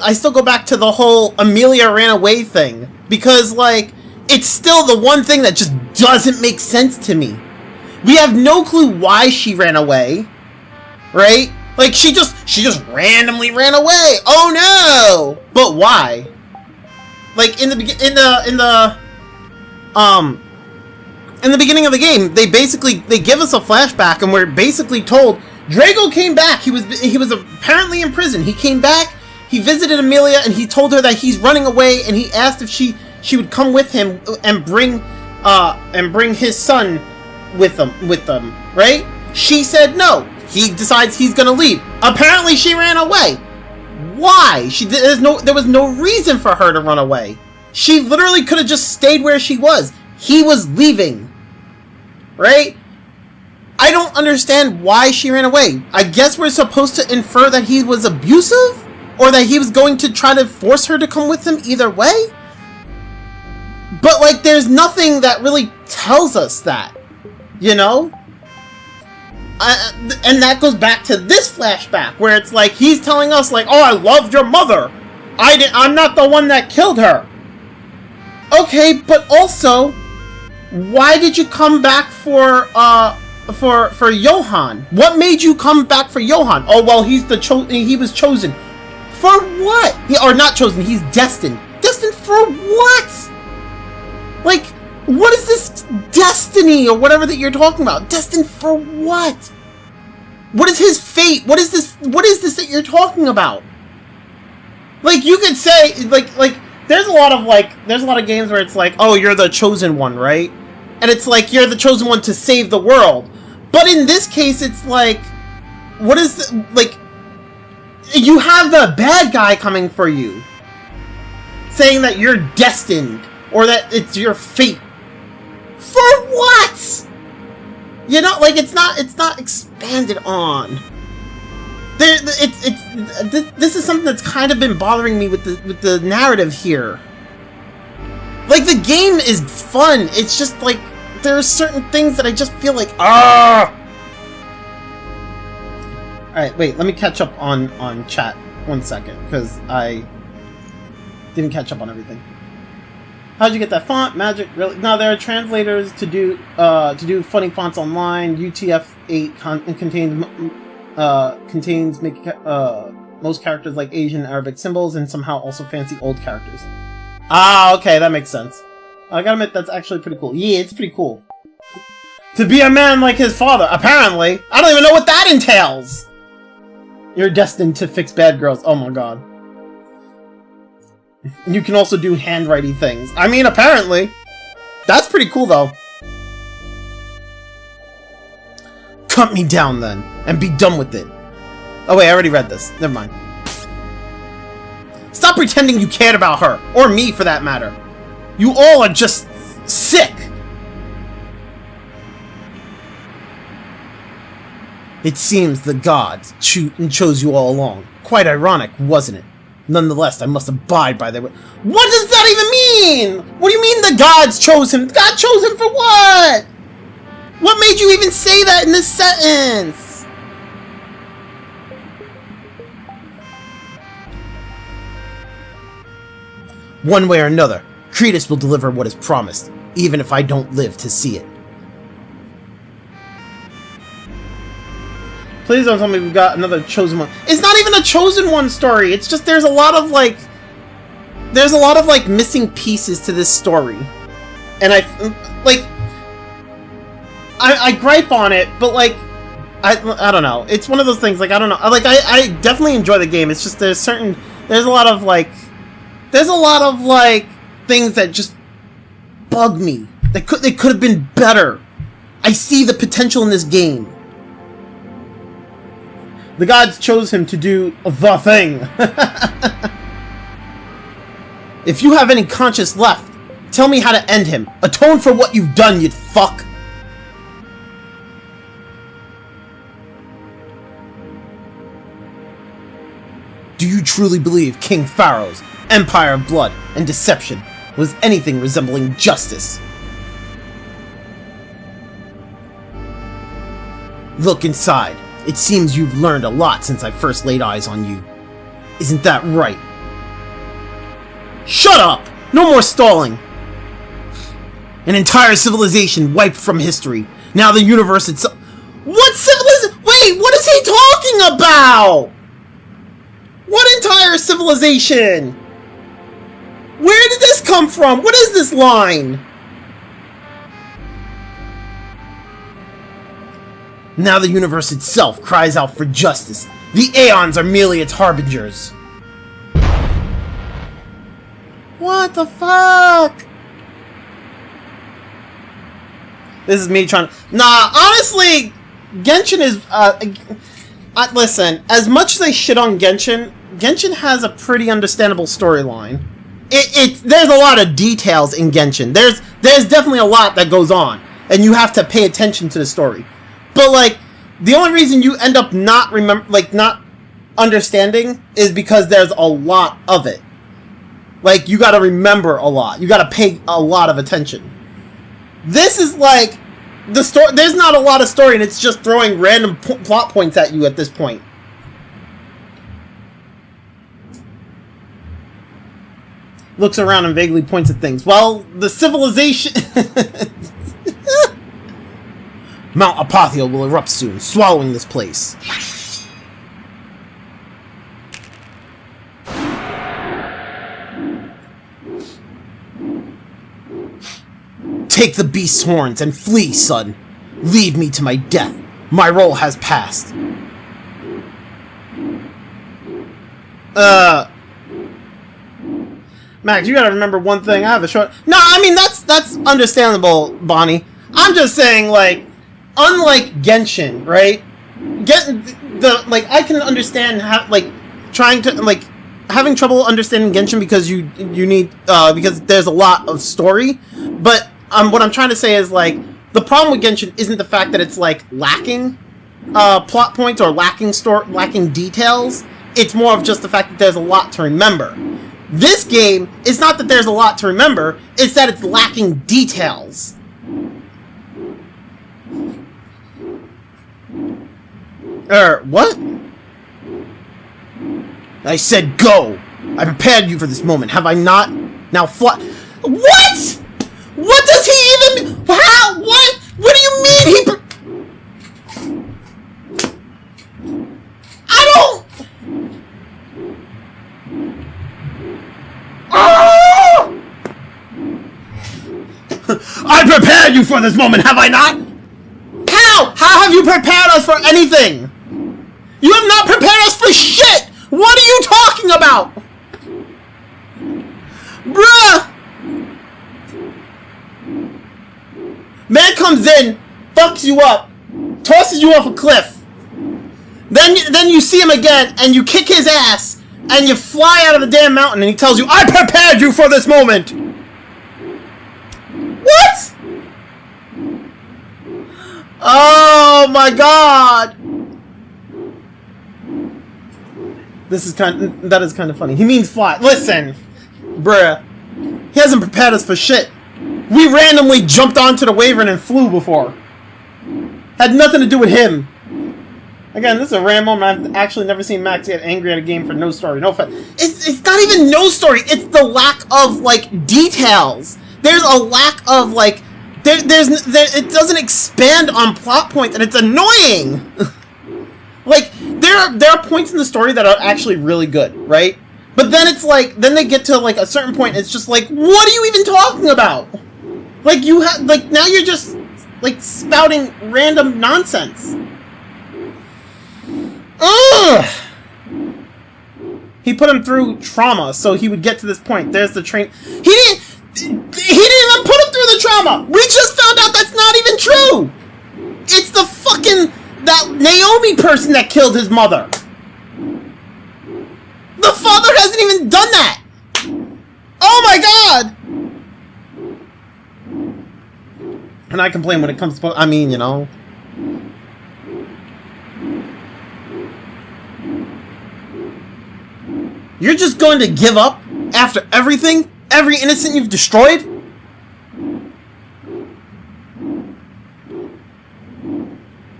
the whole Amelia ran away thing, because like it's still the one thing that just doesn't make sense to me. We have no clue why she ran away, right? Like she just randomly ran away. Oh no! But why? Like in the beginning of the game, they give us a flashback, and we're basically told Drago came back. He was apparently in prison. He came back. He visited Amelia, and he told her that he's running away. And he asked if she would come with him and bring his son with them. Right? She said no. He decides he's gonna leave. Apparently, she ran away. Why? There was no reason for her to run away. She literally could have just stayed where she was. He was leaving. Right? I don't understand why she ran away. I guess we're supposed to infer that he was abusive? Or that he was going to try to force her to come with him either way? But, like, there's nothing that really tells us that. You know? And that goes back to this flashback, where it's like, he's telling us, like, oh, I loved your mother. I'm not the one that killed her. Okay, but also, why did you come back for Johan? What made you come back for Johan? Oh, well, he was chosen. For what? Or not chosen, he's destined. Destined for what? Like, what is this destiny or whatever that you're talking about? Destined for what? What is his fate? What is this that you're talking about? Like, you could say, like, there's a lot of games where it's like, oh, you're the chosen one, right? And it's like, you're the chosen one to save the world. But in this case, it's like, what is like, you have the bad guy coming for you, saying that you're destined, or that it's your fate. For what? You know, like, it's not expanded on. This is something that's kind of been bothering me with the narrative here. Like, the game is fun. It's just like, there are certain things that I just feel like, Alright, wait, let me catch up on chat 1 second, because I didn't catch up on everything. How'd you get that font? Magic? Really? No, there are translators to do funny fonts online. UTF-8 contains most characters like Asian and Arabic symbols, and somehow also fancy old characters. Ah, okay, that makes sense. I gotta admit, that's actually pretty cool. Yeah, it's pretty cool. To be a man like his father, apparently. I don't even know what that entails! You're destined to fix bad girls. Oh my god. You can also do handwriting things. I mean, apparently. That's pretty cool, though. Cut me down, then, and be done with it. Oh, wait, I already read this. Never mind. Stop pretending you cared about her. Or me, for that matter. You all are just sick. It seems the gods chose you all along. Quite ironic, wasn't it? Nonetheless, I must abide by their... What does that even mean? What do you mean the gods chose him? God chose him for what? What made you even say that in this sentence? One way or another, Cretus will deliver what is promised, even if I don't live to see it. Please don't tell me we've got another chosen one. It's not even a chosen one story. It's just there's a lot of missing pieces to this story, and I gripe on it, but like I don't know. It's one of those things. Like, I don't know. Like, I definitely enjoy the game. It's just there's a lot of things that just bug me. They could have been better. I see the potential in this game. The gods chose him to do the thing. If you have any conscience left, tell me how to end him. Atone for what you've done, you fuck! Do you truly believe King Pharaoh's empire of blood and deception was anything resembling justice? Look inside. It seems you've learned a lot since I first laid eyes on you. Isn't that right? Shut up! No more stalling! An entire civilization wiped from history. Now the universe itself... What civilization? Wait, what is he talking about? What entire civilization? Where did this come from? What is this line? Now the universe itself cries out for justice. The aeons are merely its harbingers. What the fuck? This is me trying to... Nah, honestly, Genshin is... listen, as much as I shit on Genshin, Genshin has a pretty understandable storyline. There's a lot of details in Genshin. There's definitely a lot that goes on, and you have to pay attention to the story. But like, the only reason you end up not understanding is because there's a lot of it. Like, you gotta remember a lot. You gotta pay a lot of attention. This is like, the story, there's not a lot of story, and it's just throwing random plot points at you at this point. Looks around and vaguely points at things. Well, the civilization... Mount Apotheo will erupt soon, swallowing this place. Take the beast's horns and flee, son. Leave me to my death. My role has passed. Max, you gotta remember one thing. I have a short... No, I mean, that's understandable, Bonnie. I'm just saying, like, unlike Genshin, right? I can understand how, like, trying to, like, having trouble understanding Genshin because you need, because there's a lot of story. But, what I'm trying to say is, like, the problem with Genshin isn't the fact that it's, like, lacking, plot points or lacking details. It's more of just the fact that there's a lot to remember. This game, it's not that there's a lot to remember, it's that it's lacking details. What? I said go! I prepared you for this moment, have I not? Now fly- What?! What does he even- How? What? What do you mean I don't- Oh! I prepared you for this moment, have I not? How? How have you prepared us for anything? You have not prepared us for shit! What are you talking about? Bruh! Man comes in, fucks you up, tosses you off a cliff. Then you see him again, and you kick his ass, and you fly out of the damn mountain, and he tells you, I prepared you for this moment! What? Oh my god! That is kind of funny. He means fly. Listen, bruh. He hasn't prepared us for shit. We randomly jumped onto the Wyvern and flew before. Had nothing to do with him. Again, this is a random moment. I've actually never seen Max get angry at a game for no story. No fun. It's not even no story. It's the lack of, like, details. There's a lack of, like... it doesn't expand on plot points, and it's annoying! Like, there are points in the story that are actually really good, right? But then it's like, then they get to, like, a certain point, and it's just like, what are you even talking about? Like, now you're just, like, spouting random nonsense. Ugh! He put him through trauma, so he would get to this point. There's the train. He didn't even put him through the trauma! We just found out that's not even true! It's the fucking... that Naomi person that killed his mother! The father hasn't even done that! Oh my god! And I complain when it comes to... I mean, you know... You're just going to give up after everything? Every innocent you've destroyed?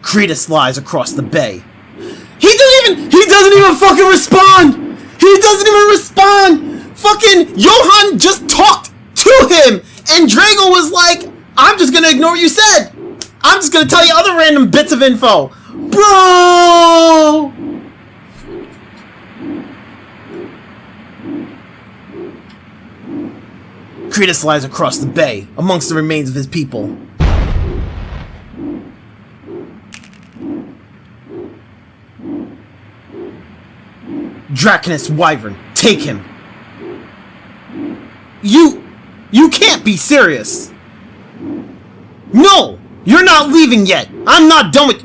Cretus lies across the bay. He doesn't even fucking respond! He doesn't even respond! Fucking Johann just talked to him! And Drago was like, I'm just gonna ignore what you said! I'm just gonna tell you other random bits of info! Bro! Cretus lies across the bay, amongst the remains of his people. Draconus Wyvern, take him! You can't be serious! No! You're not leaving yet! I'm not done with...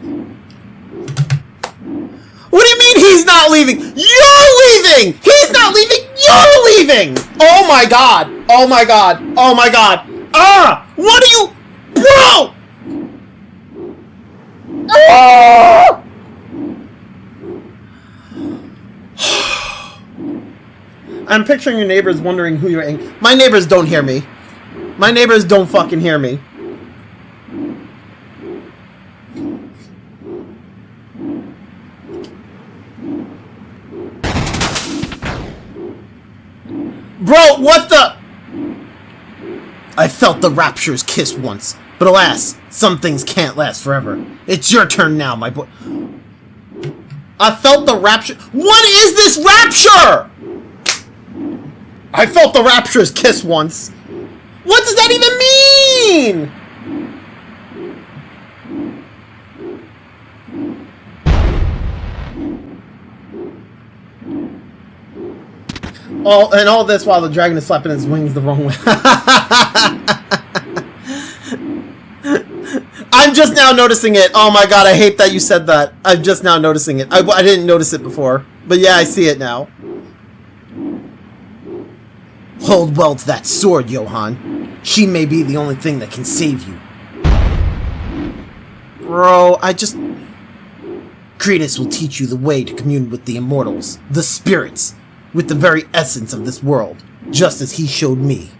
What do you mean he's not leaving? You're leaving! He's not leaving! You're leaving! Oh my god! Oh my god! Oh my god! Ah! What are you... Bro! Ah! I'm picturing your neighbors wondering who you're angry. My neighbors don't hear me. My neighbors don't fucking hear me. Bro, what the... I felt the Rapture's kiss once, but alas, some things can't last forever. It's your turn now, my boy. I felt the Rapture... What is this Rapture? I felt the Rapture's kiss once. What does that even mean? All this while the dragon is flapping his wings the wrong way. I'm just now noticing it. Oh my god, I hate that you said that. I'm just now noticing it. I didn't notice it before. But yeah, I see it now. Hold well to that sword, Johann. She may be the only thing that can save you. Bro, Cretus will teach you the way to commune with the immortals, the spirits, with the very essence of this world, just as he showed me.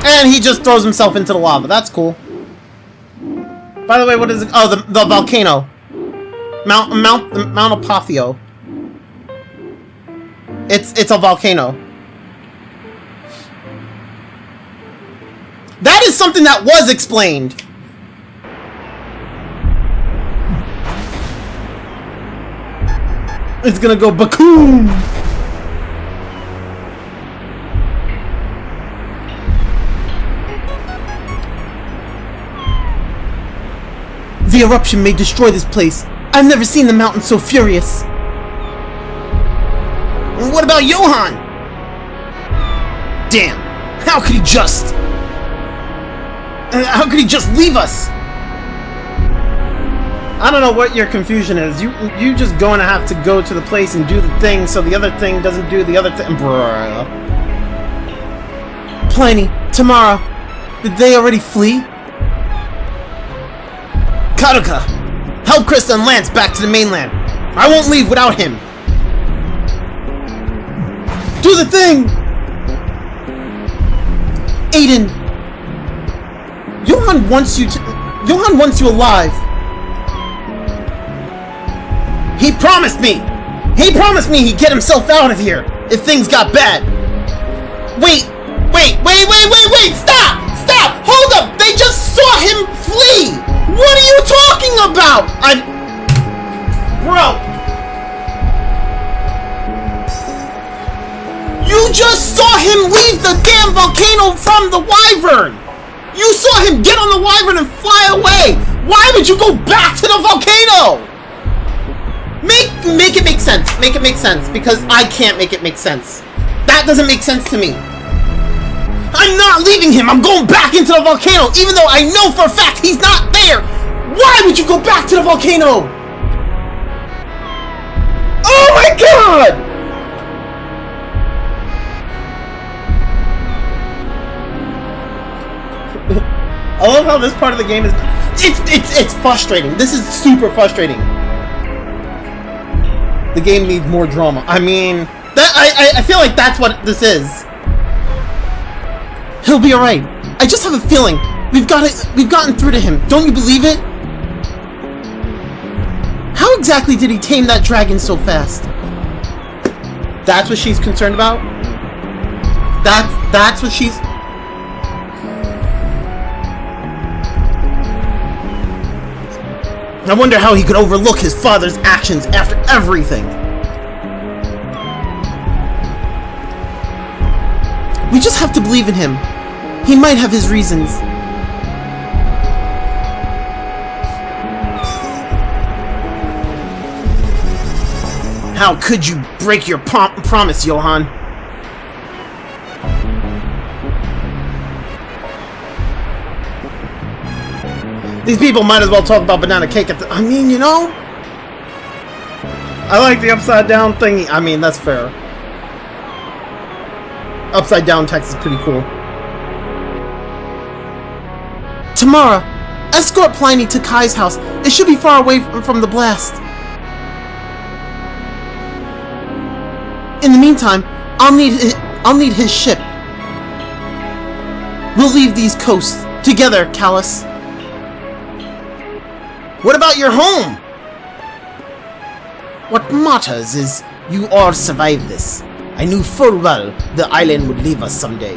And he just throws himself into the lava. That's cool. By the way, what is it? Oh, the volcano. Mount Apotheo. It's a volcano. That is something that was explained. It's gonna go bakoom! The eruption may destroy this place. I've never seen the mountain so furious. And what about Johann? Damn! How could he just... How could he just leave us? I don't know what your confusion is. You just going to have to go to the place and do the thing so the other thing doesn't do the other thing. Bruh. Pliny, Tamara, did they already flee? Karuka, help Krista and Lance back to the mainland. I won't leave without him. Do the thing! Aiden, Johann wants you alive. He promised me! He promised me he'd get himself out of here if things got bad. Wait! Stop! Hold up! They just saw him flee! What are you talking about? Bro! You just saw him leave the damn volcano from the Wyvern! You saw him get on the Wyvern and fly away! Why would you go back to the volcano? Make it make sense. Make it make sense. Because I can't make it make sense. That doesn't make sense to me. I'm not leaving him. I'm going back into the volcano. Even though I know for a fact he's not there. Why would you go back to the volcano? my god! I love how this part of the game is... It's frustrating. This is super frustrating. The game needs more drama. I mean... I feel like that's what this is. He'll be alright. I just have a feeling. We've gotten through to him. Don't you believe it? How exactly did he tame that dragon so fast? That's what she's concerned about? That's what she's... I wonder how he could overlook his father's actions after everything. We just have to believe in him. He might have his reasons. How could you break your promise, Johann? These people might as well talk about banana cake at the... I mean, you know... I like the upside down thingy. I mean, that's fair. Upside down text is pretty cool. Tamara, escort Pliny to Kai's house. It should be far away from the blast. In the meantime, I'll need his ship. We'll leave these coasts together, Callus. What about your home? What matters is you all survived this. I knew full well the island would leave us someday.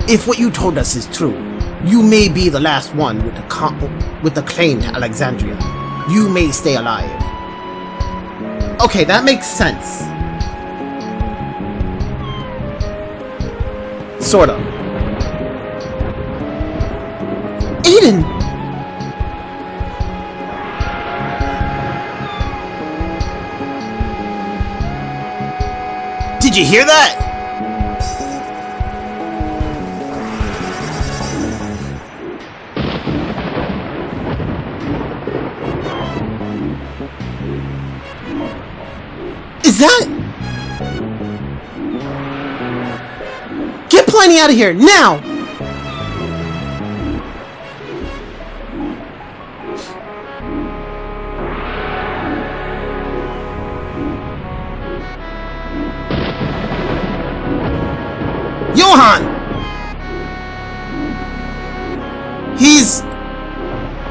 If what you told us is true, you may be the last one with the claim to Alexandria. You may stay alive. Okay, that makes sense. Sort of. Aiden! Did you hear that? Is that... Get Pliny out of here, now! Johann! He's...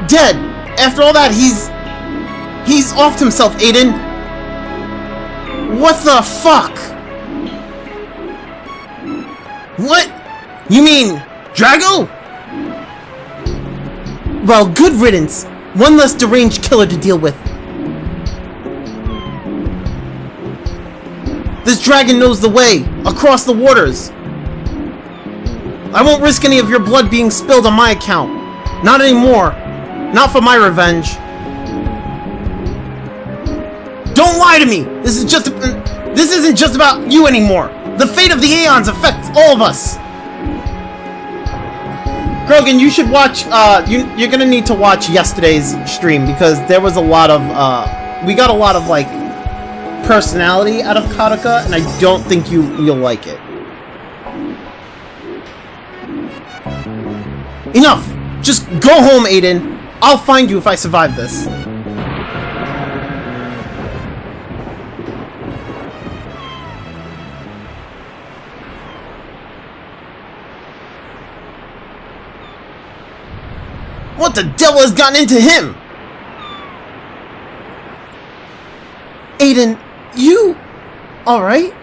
dead. After all that, he's offed himself, Aiden. What the fuck? What? You mean Drago? Well, good riddance. One less deranged killer to deal with. This dragon knows the way, across the waters. I won't risk any of your blood being spilled on my account. Not anymore. Not for my revenge. Don't lie to me! This isn't just about you anymore! The fate of the Aeons affects all of us! Grogan, you should watch, you're gonna need to watch yesterday's stream, because there was a lot of, we got a lot of, like, personality out of Kataka, and I don't think you'll like it. Enough! Just go home, Aiden! I'll find you if I survive this. What the devil has gotten into him? Aiden, you... alright?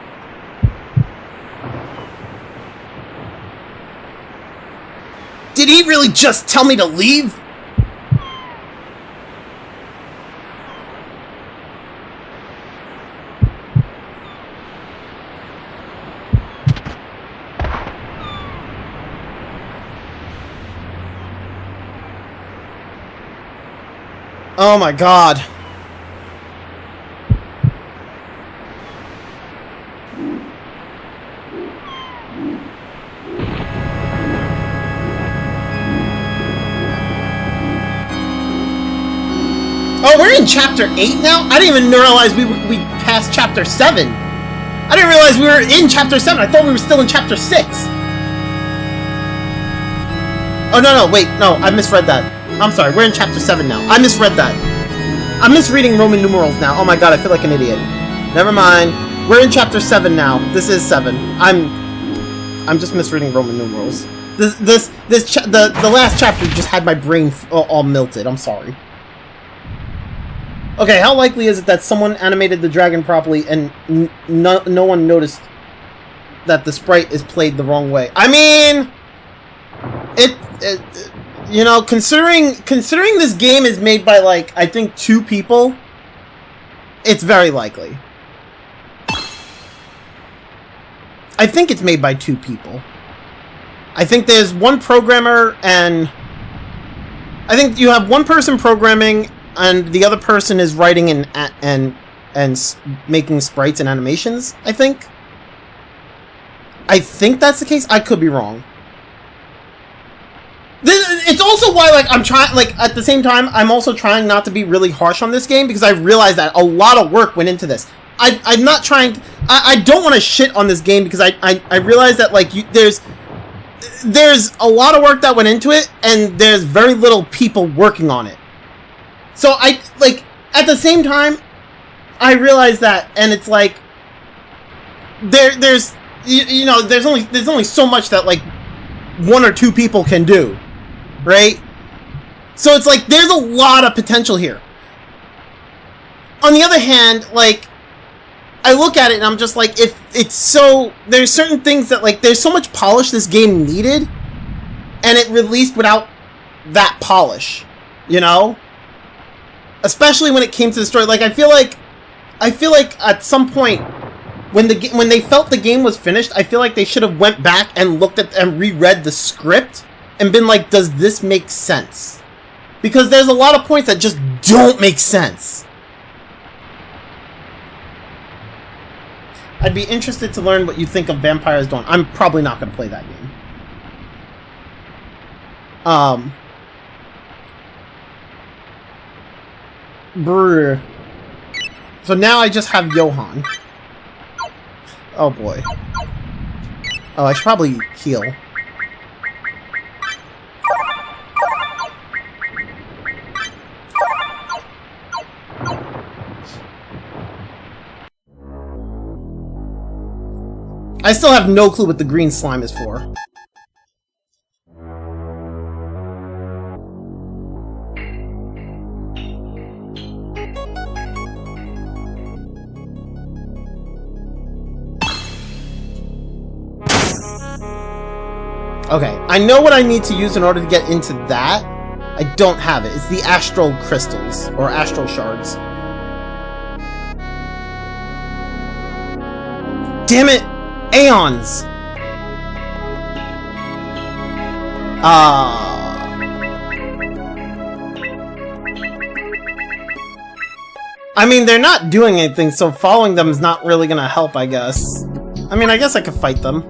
Did he really just tell me to leave? Oh my god. Oh, we're in chapter 8 now? I didn't even realize we passed chapter 7. I didn't realize we were in chapter 7. I thought we were still in chapter 6. Oh, no, wait. No, I misread that. I'm sorry. We're in chapter 7 now. I misread that. I'm misreading Roman numerals now. Oh my god, I feel like an idiot. Never mind. We're in chapter 7 now. This is 7. I'm just misreading Roman numerals. The last chapter just had my brain all melted. I'm sorry. Okay, how likely is it that someone animated the dragon properly and no one noticed that the sprite is played the wrong way? I mean, you know, considering this game is made by, like, I think 2 people, it's very likely. I think it's made by 2 people. I think there's one programmer, and I think you have one person programming, and the other person is writing and making sprites and animations. I think that's the case. I could be wrong. It's also why, like, I'm trying, like, at the same time, I'm also trying not to be really harsh on this game, because I realized that a lot of work went into this. I'm not trying, I don't want to shit on this game, because I realize that, like, there's a lot of work that went into it, and there's very little people working on it. So at the same time, I realize that, and it's like, there's only so much that, like, 1 or 2 people can do, right? So it's like, there's a lot of potential here. On the other hand, like, I look at it and I'm just like, if it's so, there's certain things that, like, there's so much polish this game needed, and it released without that polish, you know? Especially when it came to the story. Like, I feel like at some point, when they felt the game was finished, I feel like they should have went back and looked at and reread the script and been like, does this make sense? Because there's a lot of points that just don't make sense. I'd be interested to learn what you think of Vampire's Dawn. I'm probably not going to play that game. Brr. So now I just have Johann. Oh boy. Oh, I should probably heal. I still have no clue what the green slime is for. Okay, I know what I need to use in order to get into that. I don't have it. It's the astral crystals, or astral shards. Damn it! Aeons! I mean, they're not doing anything, so following them is not really gonna help, I guess. I mean, I guess I could fight them.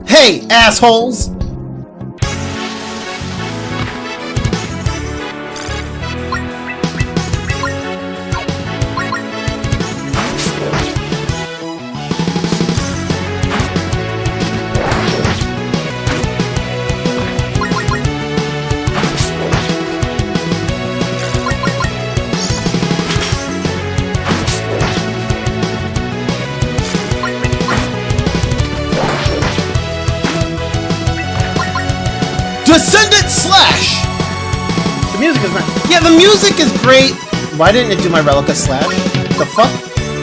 Hey, assholes! Descendant Slash! The music is nice. Yeah, the music is great. Why didn't it do my Relica Slash? The fuck?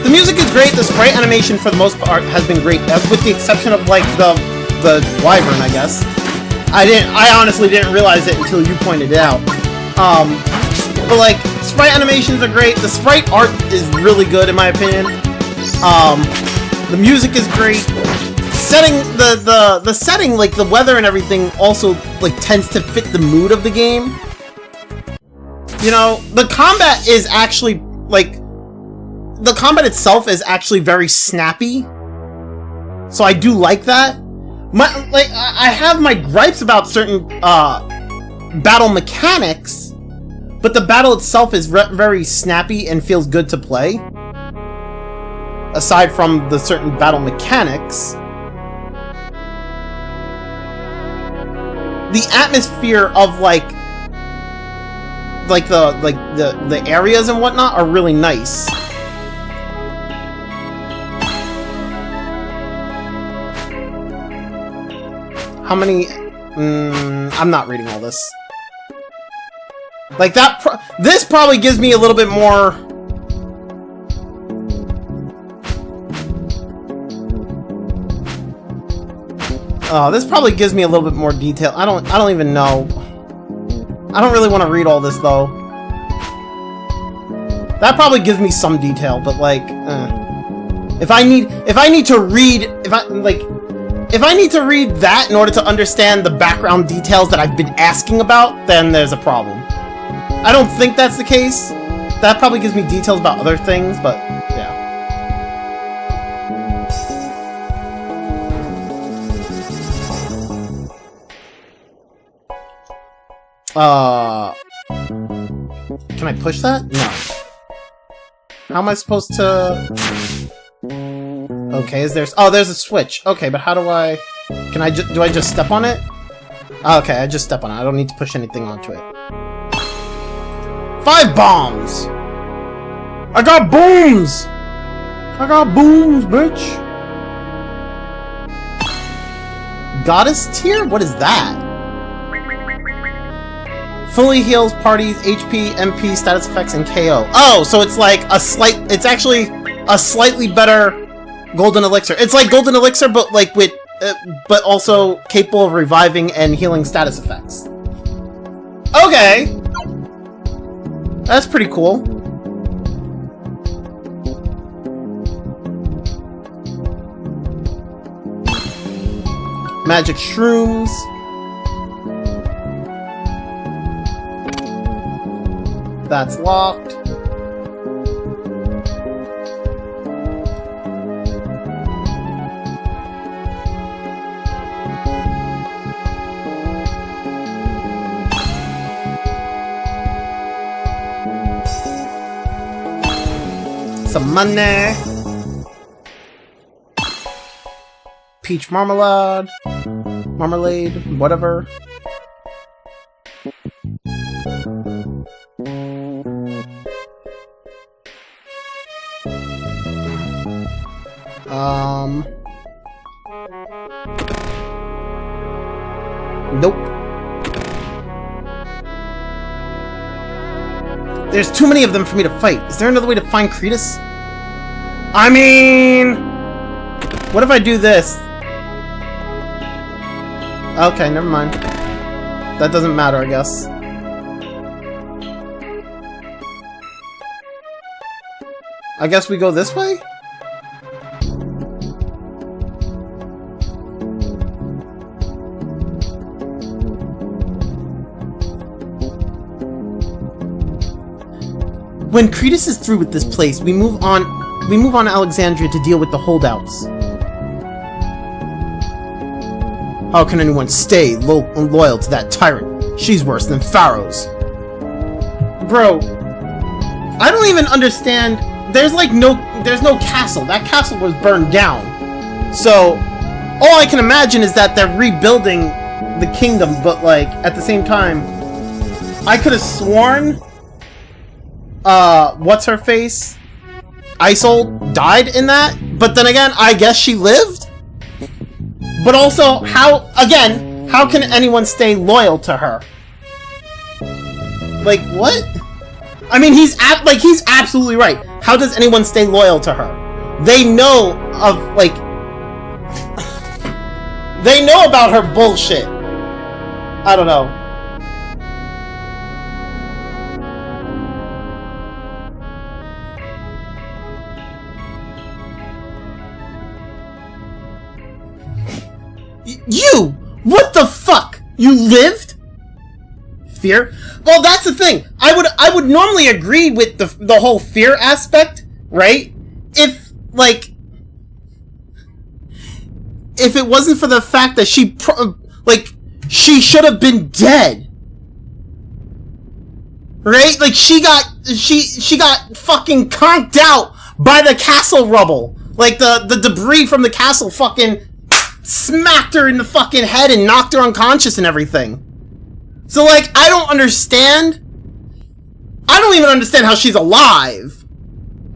The music is great. The sprite animation, for the most part, has been great, with the exception of, like, the wyvern, I guess. I honestly didn't realize it until you pointed it out. But, like, sprite animations are great. The sprite art is really good, in my opinion. The music is great. The setting, like the weather and everything, also like tends to fit the mood of the game. You know, the combat is actually like the combat itself is actually very snappy, so I do like that. I have my gripes about certain battle mechanics, but the battle itself is very snappy and feels good to play. Aside from the certain battle mechanics, the atmosphere of like the areas and whatnot are really nice. How many? I'm not reading all this. Like that. This probably gives me a little bit more. Oh, this probably gives me a little bit more detail. I don't even know. I don't really want to read all this though. That probably gives me some detail, but like, if I need to read, if I need to read that in order to understand the background details that I've been asking about, then there's a problem. I don't think that's the case. That probably gives me details about other things, but yeah. Can I push that? No. How am I supposed to... Okay, there's a switch. Okay, but how do I... do I just step on it? Okay, I just step on it. I don't need to push anything onto it. 5 bombs! I got booms! I got booms, bitch! Goddess tier? What is that? Fully heals parties, HP, MP, status effects, and KO. Oh, so it's like it's actually a slightly better golden elixir. It's like golden elixir, but like with, but also capable of reviving and healing status effects. Okay! That's pretty cool. Magic shrooms. That's locked. Some money. Peach marmalade. Marmalade, whatever. Nope. There's too many of them for me to fight. Is there another way to find Cretus? I mean... What if I do this? Okay, never mind. That doesn't matter, I guess. I guess we go this way? When Cretus is through with this place, we move on to Alexandria to deal with the holdouts. How can anyone stay loyal to that tyrant? She's worse than pharaohs. Bro, I don't even understand. There's no castle. That castle was burned down. So, all I can imagine is that they're rebuilding the kingdom, but like, at the same time, I could have sworn what's her face? Isolde died in that, but then again, I guess she lived? But also, how can anyone stay loyal to her? Like, what? I mean, he's absolutely right. How does anyone stay loyal to her? They know of, like... they know about her bullshit. I don't know. You! What the fuck? You lived? Fear? Well, that's the thing. I would normally agree with the whole fear aspect, right? If it wasn't for the fact that she should have been dead. right? Like, she got fucking conked out by the castle rubble. Like, the debris from the castle fucking smacked her in the fucking head and knocked her unconscious and everything. So, like, I don't understand. I don't even understand how she's alive.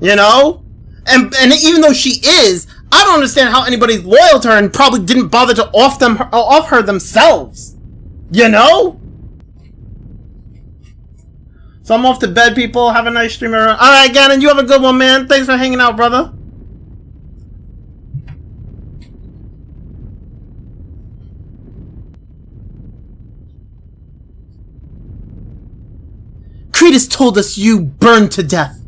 You know? And even though she is, I don't understand how anybody's loyal to her and probably didn't bother to off her themselves. You know? So I'm off to bed, people. Have a nice stream, everyone. Alright, Gannon, you have a good one, man. Thanks for hanging out, brother. Cretus told us you burned to death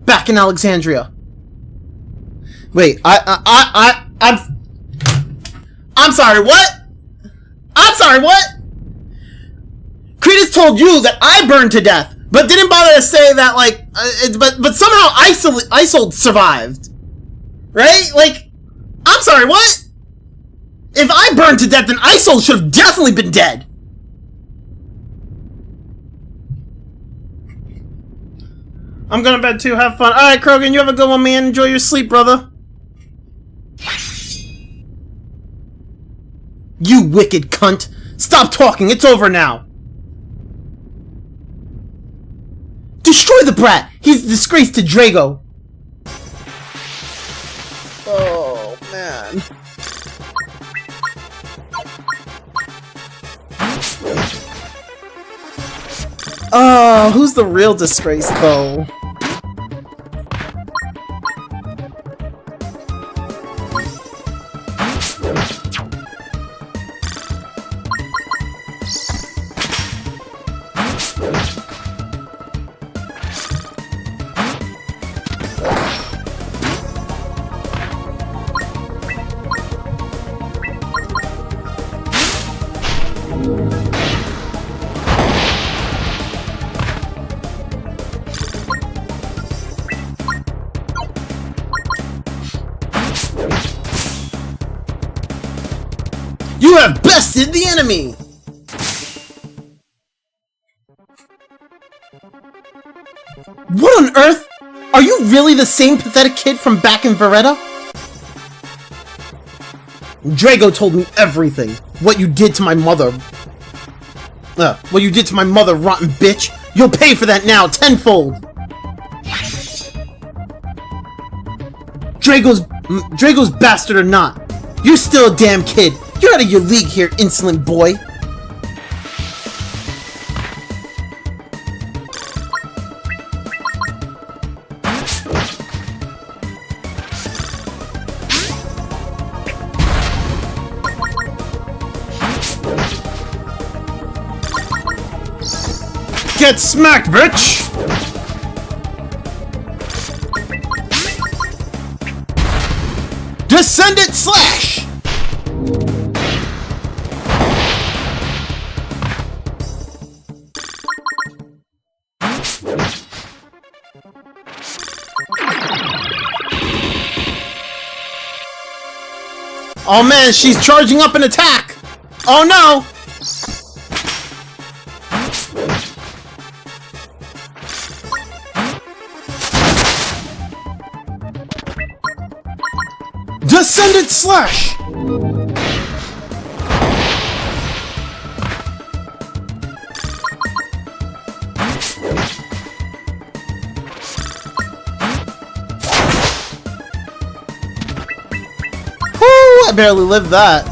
back in Alexandria. Wait, I'm sorry, what? I'm sorry, what? Cretus told you that I burned to death, but didn't bother to say that, like, but somehow Isolde survived. Right? Like, I'm sorry, what? If I burned to death, then Isolde should have definitely been dead. I'm going to bed too. Have fun. Alright, Krogan, you have a good one, man. Enjoy your sleep, brother. You wicked cunt. Stop talking. It's over now. Destroy the brat. He's a disgrace to Drago. Oh, man. Oh, who's the real disgrace, though? You have bested the enemy! What on earth? Are you really the same pathetic kid from back in Veretta? Drago told me everything. What you did to my mother. What you did to my mother, rotten bitch. You'll pay for that now, tenfold! Drago's bastard or not, you're still a damn kid. You're out of your league here, insolent boy. Get smacked, bitch! Descendant slash! Oh man, she's charging up an attack! Oh no! Descendant slash! I barely lived that.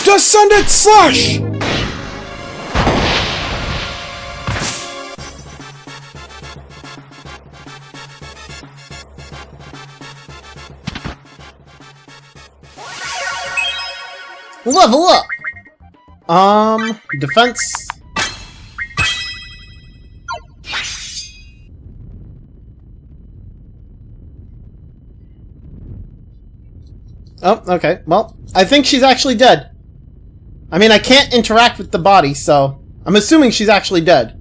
Descendant slash! Level up! Defense. Oh, okay. Well, I think she's actually dead. I mean, I can't interact with the body, so I'm assuming she's actually dead.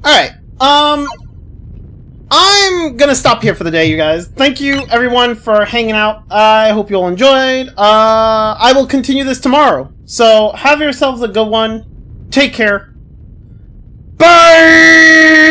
Alright, I'm gonna stop here for the day, you guys. Thank you, everyone, for hanging out. I hope you all enjoyed. I will continue this tomorrow. So, have yourselves a good one. Take care. Bye!